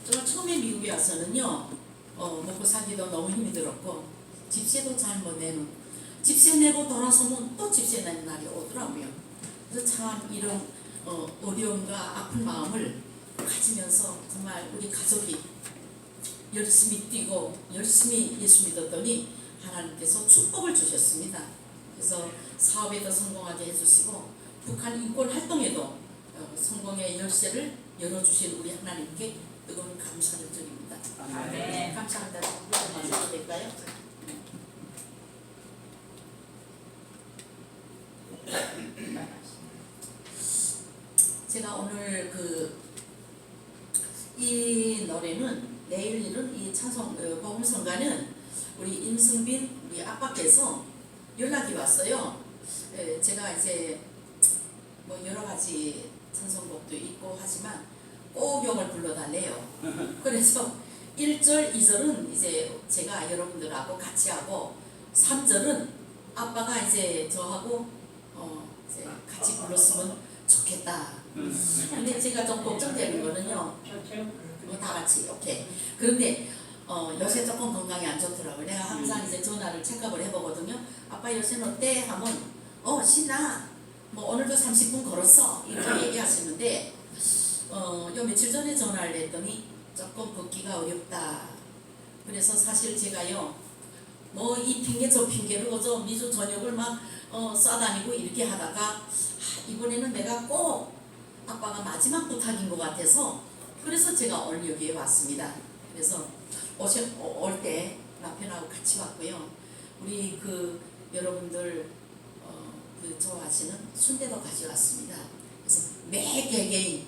정말 처음에 미국에 와서는요 먹고 살기도 너무 힘이 들었고 집세도 잘 못 내는 집세 내고 돌아서면 또 집세 내는 날이 오더라고요. 그래서 참 이런 어려움과 아픈 마음을 가지면서 정말 우리 가족이 열심히 뛰고 열심히 예수 믿었더니 하나님께서 축복을 주셨습니다. 그래서 사업에도 성공하게 해주시고 북한 인권 활동에도 성공의 열쇠를 열어주신 우리 하나님께 뜨거운 감사를 드립니다. 네, 감사합니다. 감사도 될까요? 제가 오늘 이 노래는 내일 일은 이 찬송 복음성가는 우리 임승빈 우리 아빠께서 연락이 왔어요. 제가 이제 뭐 여러 가지 찬송곡도 있고 하지만 꼬경을 불러달래요. 그래서 1절, 2절은 이제 제가 여러분들하고 같이 하고 3절은 아빠가 이제 저하고 이제 같이 불렀으면 좋겠다. 근데 제가 좀 걱정되는 거는요. 다 같이 오케이. 그런데 요새 조금 건강이 안 좋더라고요. 내가 항상 이제 전화를 체크업을 해보거든요. 아빠 요새는 어때? 하면 신나. 뭐 오늘도 30분 걸었어. 이렇게 얘기하시는데 요 며칠 전에 전화를 했더니 조금 걷기가 어렵다. 그래서 사실 제가요 뭐 이 핑계 저 핑계로 그저 미주 저녁을 막 쏴다니고 이렇게 하다가 이번에는 내가 꼭 아빠가 마지막 부탁인 것 같아서 그래서 제가 오늘 여기에 왔습니다. 그래서 올 때 남편하고 같이 왔고요. 우리 여러분들 좋아하시는 순대도 가져왔습니다. 그래서 매 개개인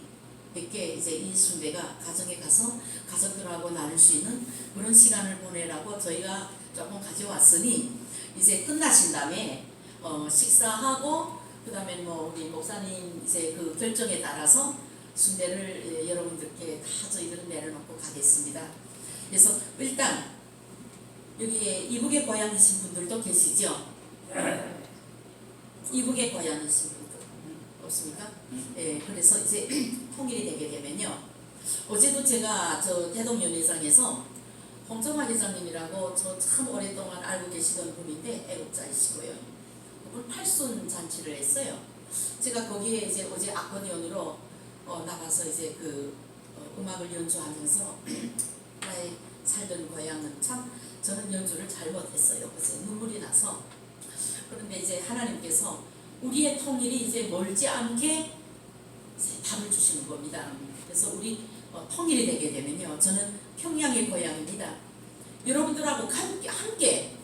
100개 이제 이 순대가 가정에 가서 가족들하고 나눌 수 있는 그런 시간을 보내라고 저희가 조금 가져왔으니 이제 끝나신 다음에 식사하고 그 다음에 뭐 우리 목사님 이제 그 결정에 따라서 순대를 여러분들께 다 저희들은 내려놓고 가겠습니다. 그래서 일단 여기에 이북의 고향이신 분들도 계시죠? 이북의 고향이신 분들 없습니까? 네, 그래서 이제 통일이 되게 되면요. 어제도 제가 저 대동연회장에서 홍정화 회장님이라고 저 참 오랫동안 알고 계시던 분인데 애국자이시고요. 그분 팔순 잔치를 했어요. 제가 거기에 이제 어제 아코디언으로 나가서 이제 음악을 연주하면서 나의 살던 고향은 참 저는 연주를 잘 못했어요. 그래서 눈물이 나서 그런데 이제 하나님께서 우리의 통일이 이제 멀지 않게 이제 답을 주시는 겁니다. 그래서 우리 통일이 되게 되면요. 저는 평양의 고향입니다. 여러분들하고 함께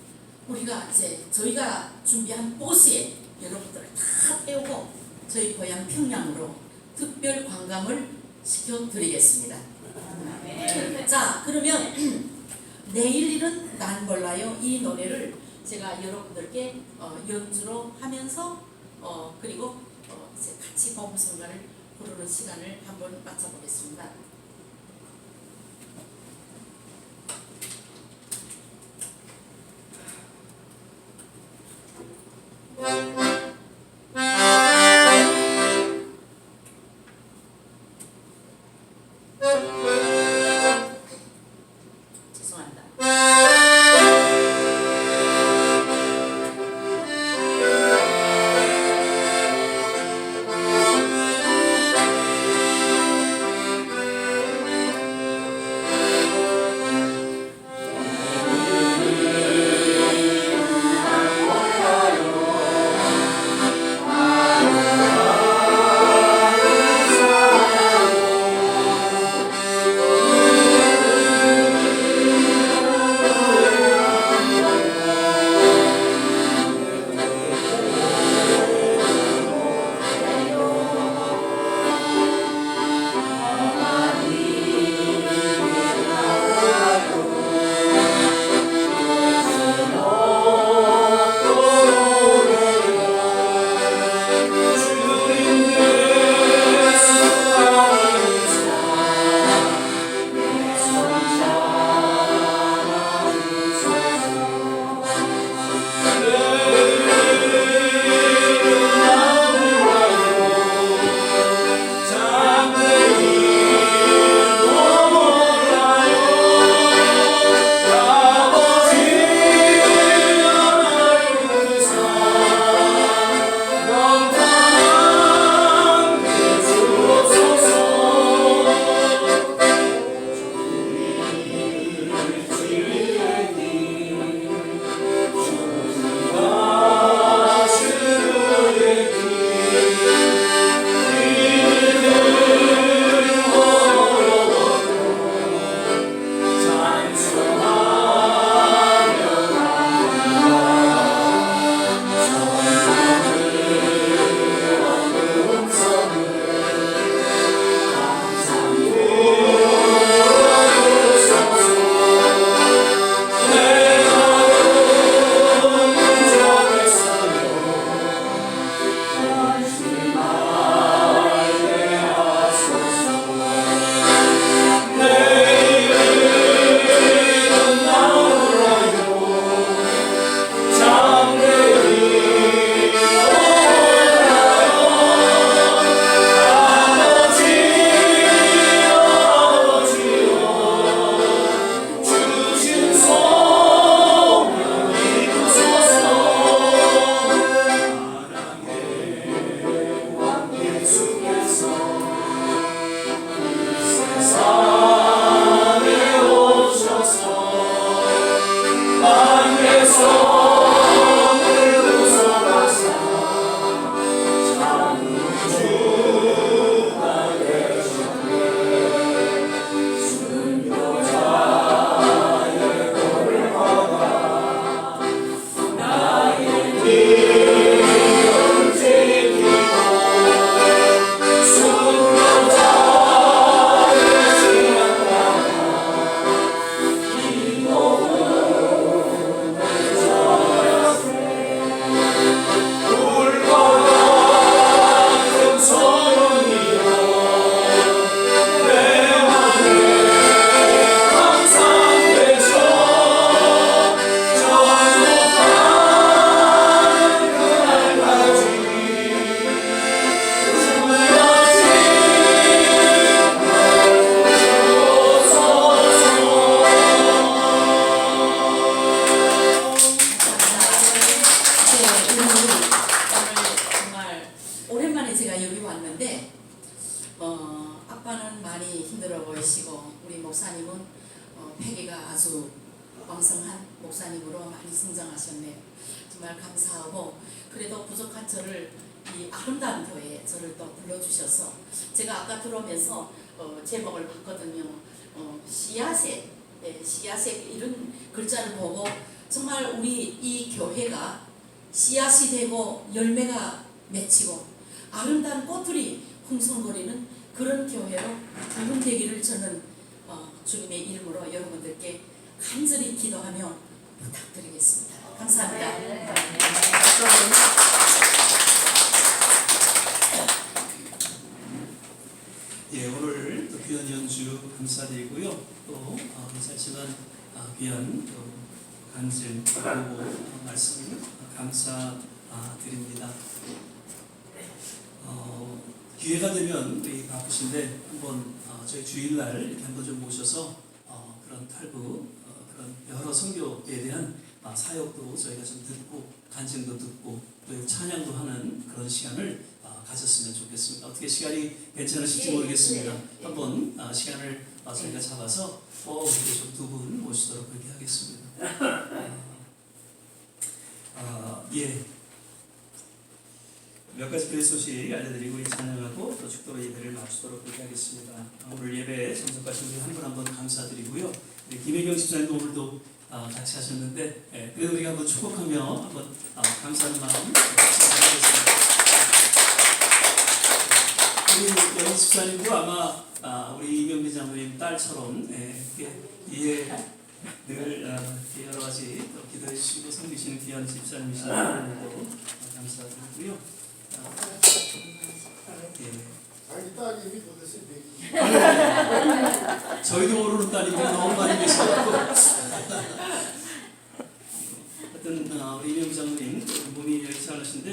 우리가 이제 저희가 준비한 버스에 여러분들을 다 태우고 저희 고향 평양으로 특별 관광을 시켜드리겠습니다. 자, 그러면 내일 일은 난 몰라요. 이 노래를 제가 여러분들께 연주로 하면서 그리고 이제 같이 복음성가를 부르는 시간을 한번 맞춰보겠습니다. 아빠는 많이 힘들어 보이시고 우리 목사님은 패기가 아주 왕성한 목사님으로 많이 성장하셨네요. 정말 감사하고 그래도 부족한 저를 이 아름다운 교회에 저를 또 불러주셔서 제가 아까 들어오면서 제목을 봤거든요. 씨앗의 씨앗의 이런 글자를 보고 정말 우리 이 교회가 씨앗이 되고 열매가 맺히고 아름다운 꽃들이 흥성거리는 그런 교회로 부흥되기를 저는 주님의 이름으로 여러분들께 간절히 기도하며 부탁드리겠습니다. 감사합니다. 예, 오늘 또 귀한 연주 감사드리고요. 또 괜찮지만 귀한 또 간증 그리고 말씀 감사드립니다. 기회가 되면 우리 바쁘신데 한번 저희 주일날 이렇게 한번 좀 모셔서 그런 탈북 그런 여러 선교에 대한 사역도 저희가 좀 듣고 간증도 듣고 또 찬양도 하는 그런 시간을 가졌으면 좋겠습니다. 어떻게 시간이 괜찮으실지 모르겠습니다. 한번 시간을 저희가 잡아서 이렇게 좀 두 분 모시도록 그렇게 하겠습니다. 예. 몇 가지 교회 소식 알려드리고 찬양하고 또 축도로 예배를 마치도록 그렇게 하겠습니다. 오늘 예배에 참석하신 우리 한 분 한 분 감사드리고요. 김혜경 집사님도 오늘도 같이 하셨는데 그래도 우리가 한번 축복하며 한번 감사하는 마음 하겠습니다. 우리 여기 집사님도 아마 우리 이명미 장로님 딸처럼 늘 여러 가지 기도해 주시고 섬기시는 귀한 집사님이시니 오늘도 감사드리고요. 자기 딸이 이미 보냈어요. 저희도 모르는 딸이 너무 많이 계셔가지고 하여튼 우리 이명 장로님 몸이 여의치 않으신데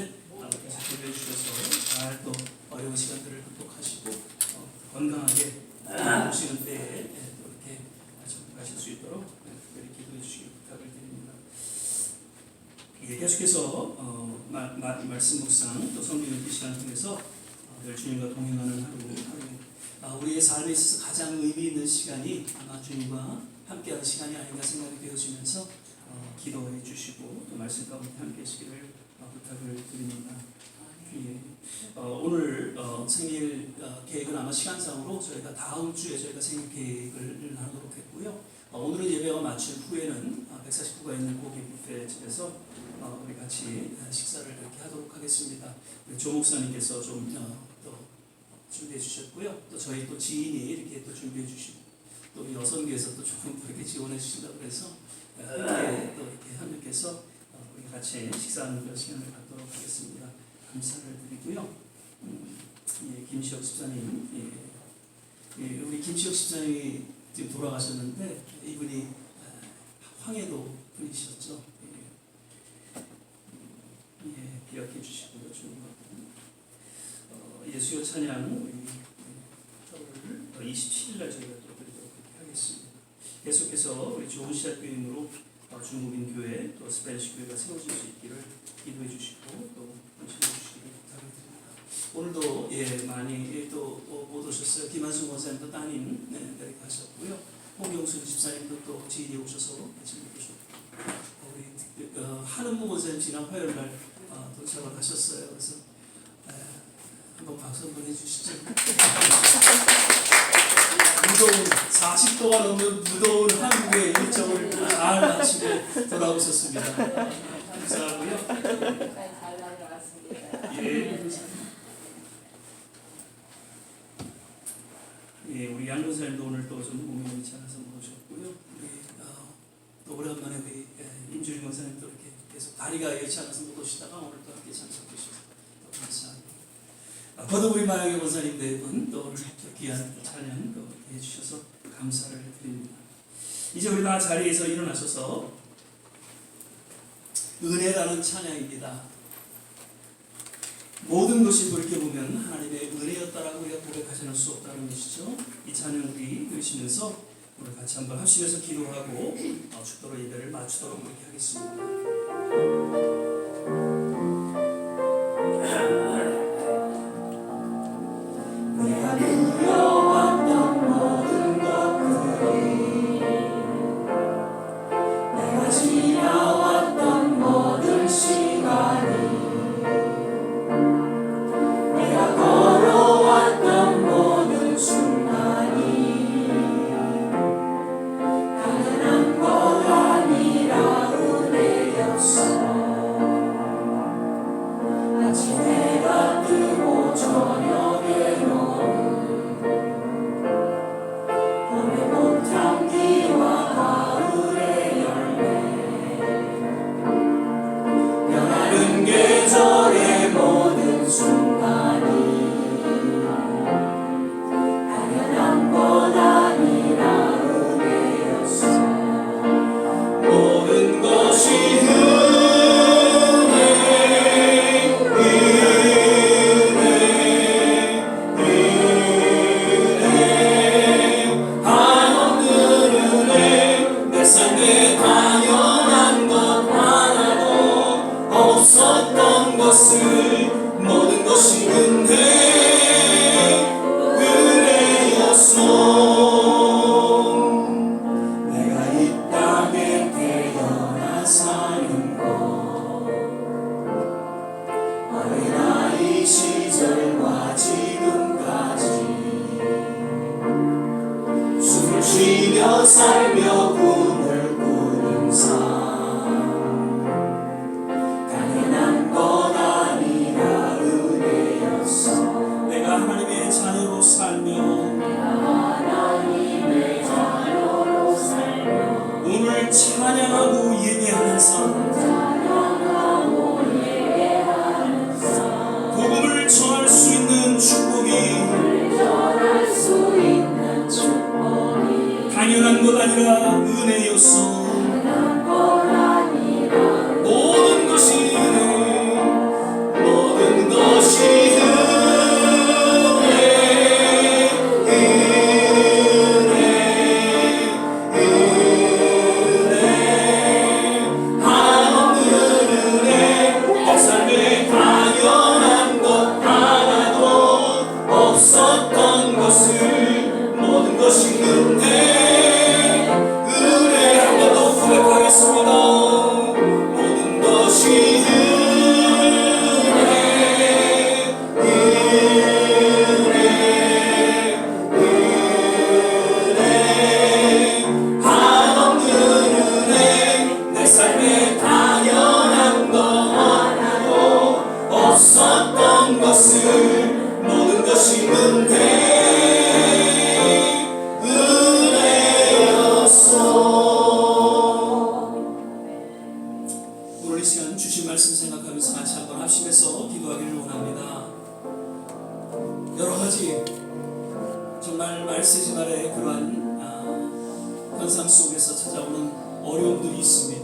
계속 기도해 주셔서 잘 또 어려운 시간들을 극복하시고 건강하게 오시는 때에 또 이렇게 가실 수 있도록 특별히 기도해 주시기 부탁을 드립니다. 계속해서 말씀 묵상 또 성경 읽기 시간 통해서 늘 주님과 동행하는 하루 우리의 삶에 있어서 가장 의미 있는 시간이 아마 주님과 함께하는 시간이 아닌가 생각이 되어지면서 기도해 주시고 또 말씀 가운데 함께 하시기를 부탁을 드립니다. 예. 오늘 생일 계획은 아마 시간상으로 저희가 다음 주에 저희가 생일 계획을 나누도록 했고요. 오늘은 예배가 마친 후에는 149가 있는 고기 뷔페 집에서 우리 같이 식사를 이렇게 하도록 하겠습니다. 조 목사님께서 좀 또 준비해 주셨고요. 또 저희 또 지인이 이렇게 또 준비해 주시고 또 여성계에서 또 조금 이렇게 지원해 주신다고 그래서 함께 또 이렇게 협력해서 우리 같이 식사하는 그런 시간을 갖도록 하겠습니다. 감사를 드리고요. 김시혁 집사님, 우리 김시혁 집사님이 지금 돌아가셨는데 이분이 황해도 분이셨죠. 기억해 주시고요. 주님과 예수요 찬양 우리 27일 날 저희가 또 드리도록 하겠습니다. 계속해서 우리 좋은 시작 교인으로 중국인 교회 또 스페니시 교회가 세워질 수 있기를 기도해 주시고 또 헌신해 주시기를 부탁을 드립니다. 오늘도 많이 또 못 오셨어요. 김한순 권사님도 따님 데리고 가셨고요. 홍경순 집사님도 또 지인이 오셔서 같이 오셨고 우리 한은무 권사님 지난 화요일 날 도착을 하셨어요. 그래서 한번 박수 한번 해주시죠. 무더운 40도가 넘는 무더운 한국의 일정을 잘 마치고 돌아오셨습니다. 감사하고요. 잘 다녀왔습니다. 우리 양 권사님도 오늘 또 좀 몸이 좋지 않아서 모셨고요. 우리 또 오랜만에 우리 임주린 권사님도 이렇게 계속 다리가 여의치 않아서 못 오시다가 오늘 또 함께 참석해 주셔서 감사합니다. 거듭 우리 마영의 권사님 네 분 또 오늘 귀한 찬양 해주셔서 감사를 드립니다. 이제 우리 다 자리에서 일어나셔서 은혜라는 찬양입니다. 모든 것이 돌이켜보면 하나님의 은혜였다라고 우리가 고백하지 않을 수 없다는 것이죠. 이 찬양 우리 들으시면서 오늘 같이 한번 합심해서 기도하고 축도로 예배를 마치도록 그렇게 하겠습니다. 내가 그려왔던 모든 것들이 내가 지나왔던 모든 시간이 내가 걸어왔던 모든 순간 쉬며 살며 꿈을 꾸는 삶 당연한 것 아니라 은혜였어. 내가 하나님의 자녀로 살며 하나님의 자녀로 살며 오늘 찬양하고 예배하는 삶, 찬양하고 예배하는 삶 복음을 전할 수 있는 축복이 전할 수 있는 축복이 당연한 것 아니라 은혜였어. 당연한 것 아니라 모든 것이 모든 것이 내 삶에 당연한 것 하나도 없었던 것을 모든 것이 은혜 한 번 더 고백하겠습니다. 모든 것이 내 삶에 당연한 것 하나도 없었던 것을 모든 것이 은혜였어. 오늘 이 시간 주신 말씀 생각하면서 같이 한번 합심해서 기도하기를 원합니다. 여러 가지 정말 말세지 말의 그러한 현상 속에서 찾아오는 어려움들이 있습니다.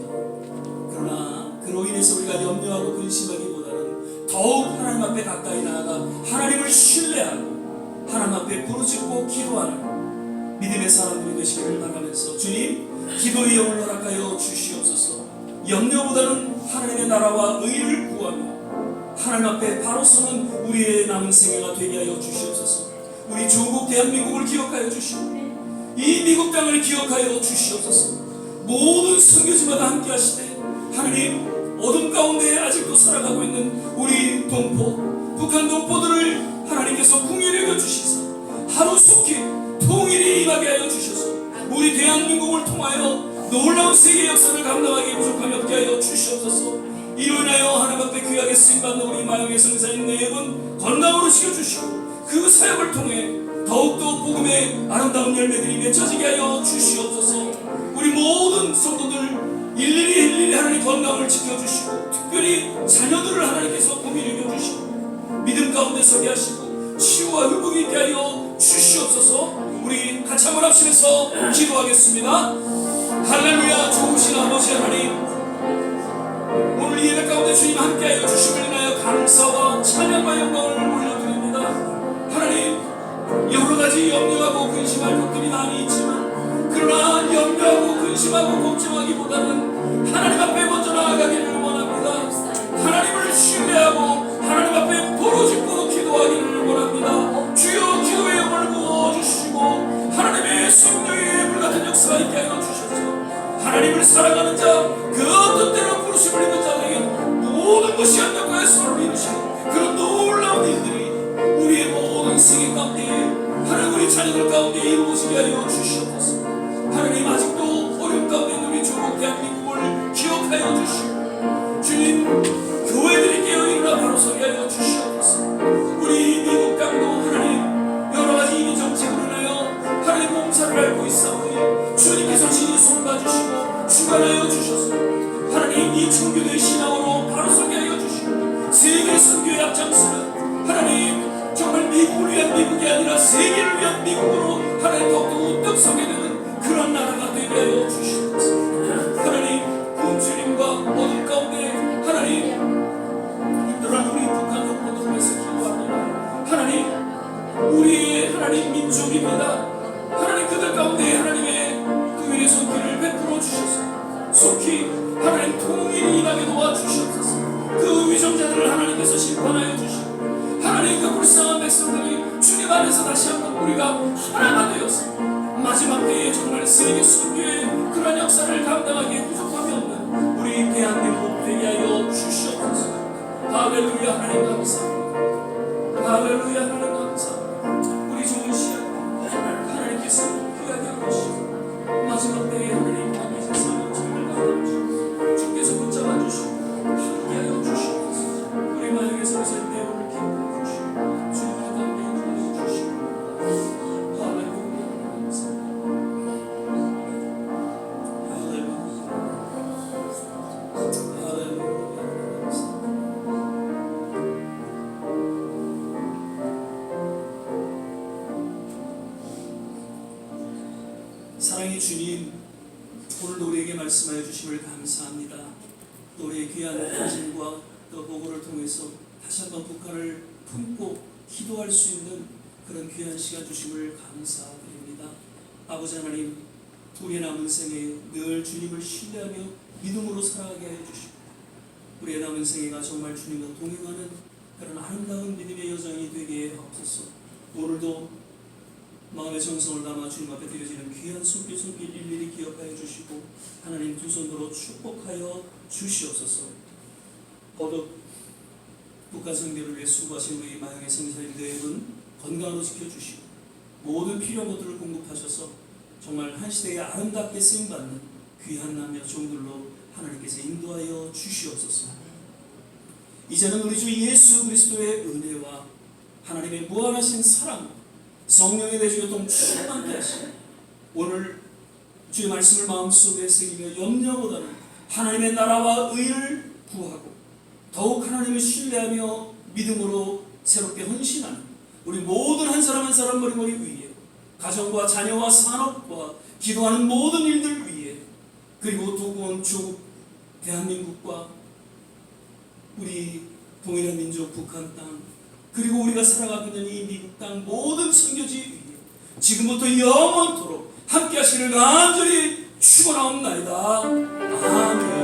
그러나 그로 인해서 우리가 염려하고 근심하기보다는 더욱 하나님 앞에 가까이 나아가 하나님을 신뢰하고 하나님 앞에 부르짖고 기도하는 믿음의 사람들이 되시기를 바라면서 주님 기도의 영을 허락하여 주시옵소서. 염려보다는 하나님의 나라와 의를 구하며 하나님 앞에 바로 서는 우리의 남은 생애가 되게 하여 주시옵소서. 우리 조국 대한민국을 기억하여 주시고 이 미국 땅을 기억하여 주시옵소서. 모든 선교지마다 함께 하시되 하나님 어둠 가운데 아직도 살아가고 있는 우리 동포 북한 동포들을 하나님께서 긍휼히 여겨 주시사 하루속히 통일이 임하게 하여 주셔서 우리 대한민국을 통하여 놀라운 세계 역사를 감당하기 부족함이 없게 하여 주시옵소서. 이로 인하여 하나님 앞에 귀하게 쓰임받는 우리 마영의 성사인 네 분 건강으로 지켜주시고 그 사역을 통해 더욱더 복음의 아름다운 열매들이 맺혀지게 하여 주시옵소서. 우리 모든 성도들 일일이 하나님 건강을 지켜주시고 특별히 자녀들을 하나님께서 긍휼히 여겨주시고 믿음 가운데 서게 하시고 치유와 회복이 있게 하여 주시옵소서. 우리 같이 한번 합심해서 기도하겠습니다. 할렐루야. 좋으신 아버지 하나님, 오늘 예배 가운데 주님 함께하여 주심을 인하여 감사와 찬양과 영광을 올려드립니다. 하나님 여러 가지 염려하고 근심할 것들이 많이 있지만 그러나 염려하고 근심하고 걱정하기보다는 하나님 앞에 먼저 나아가기를 원합니다. 하나님을 신뢰하고 하나님 앞에 부르짖고 기도하기를 원합니다. 주여 기도의 영을 부어주시고 하나님의 성령의 불같은 역사가 있게 하여 주셔서 하나님을 사랑하는 자 그 어떤 때로 부르심을 입는 자들에게 모든 것이 한적과의 서로를 이루시고 그런 놀라운 일들이 우리의 모든 생애 가운데 하나님 우리 자녀들 가운데 이루어지게 하여 주시옵소서. 하나님 아직도 어려움 가운데 있는 우리 조국 대한민국을 기억하여 주시고 주님 교회들이 깨어 일어나 바로 서게 하여 주시옵소서. 우리 미국 땅도 하나님 여러 가지 이민 정책으로 인하여 하나님 몸살을 앓고 있사오니 주님께서 진히 손봐주시고 주관하여 주셔서 하나님 이 청교도의 신앙으로 바로 서게 하여 주시고 세계 선교의 앞장서는 하나님 정말 미국을 위한 미국이 아니라 세계를 위한 미국으로 하나님 더욱더 우뚝 서게 되는 그런 나라가 되게 하여 주시옵소서. 하나님 굶주림과 어둠 가운데 하나님 힘들어하는 우리 북한 동포들을 위해서 기도합니다. 하나님 우리의 하나님 민족입니다. 하나님 그들 가운데 하나님의 긍휼의 손길을 베풀어 주셔서 속히 하나님 통일이 임하게 도와주시옵소서. 그 위정자들을 하나님께서 심판하여 주시고 하나님 그 불쌍한 백성들이 주님 안에서 다시 한번 우리가 하나가 되어서 마지막 때에 정말 세계 선교의 그런 역사를 감당하기에 부족함이 없는 우리 대한민국 되게 하여 주시옵소서. 할렐루야. 하나님 감사합니다. 할렐루야. 하나님 감사합니다. 우리 좋은 시간 하나님께서 귀하게 하시고 사랑의 주님, 오늘도 우리에게 말씀하여 주심을 감사합니다. 또 우리의 귀한 사진과 또 보고를 통해서 다시 한번 북한을 품고 기도할 수 있는 그런 귀한 시간 주심을 감사드립니다. 아버지 하나님, 우리의 남은 생에 늘 주님을 신뢰하며 믿음으로 살아가게 해 주시고 우리의 남은 생애가 정말 주님과 동행하는 그런 아름다운 믿음의 여정이 되게 하옵소서. 오늘도 마음의 정성을 담아 주님 앞에 드려지는 귀한 손길 일일이 기억하여 주시고 하나님 두 손으로 축복하여 주시옵소서. 거듭 북한 선교를 위해 수고하신 우리 마영의 성사님 네 분 건강으로 지켜주시고 모든 필요한 것들을 공급하셔서 정말 한 시대에 아름답게 쓰임받는 귀한 남녀 종들로 하나님께서 인도하여 주시옵소서. 이제는 우리 주 예수 그리스도의 은혜와 하나님의 무한하신 사랑, 성령의 대주교통 충만케 하시고 오늘 주의 말씀을 마음속에 새기며 염려보다는 하나님의 나라와 의를 구하고 더욱 하나님을 신뢰하며 믿음으로 새롭게 헌신하는 우리 모든 한 사람 한 사람 머리머리 위에 가정과 자녀와 산업과 기도하는 모든 일들 위에 그리고 도구원 조국 대한민국과 우리 동일한 민족 북한 땅 그리고 우리가 살아가고 있는 이 미국 땅 모든 선교지 위에 지금부터 영원토록 함께 하시기를 간절히 축원하옵나이다. 아멘.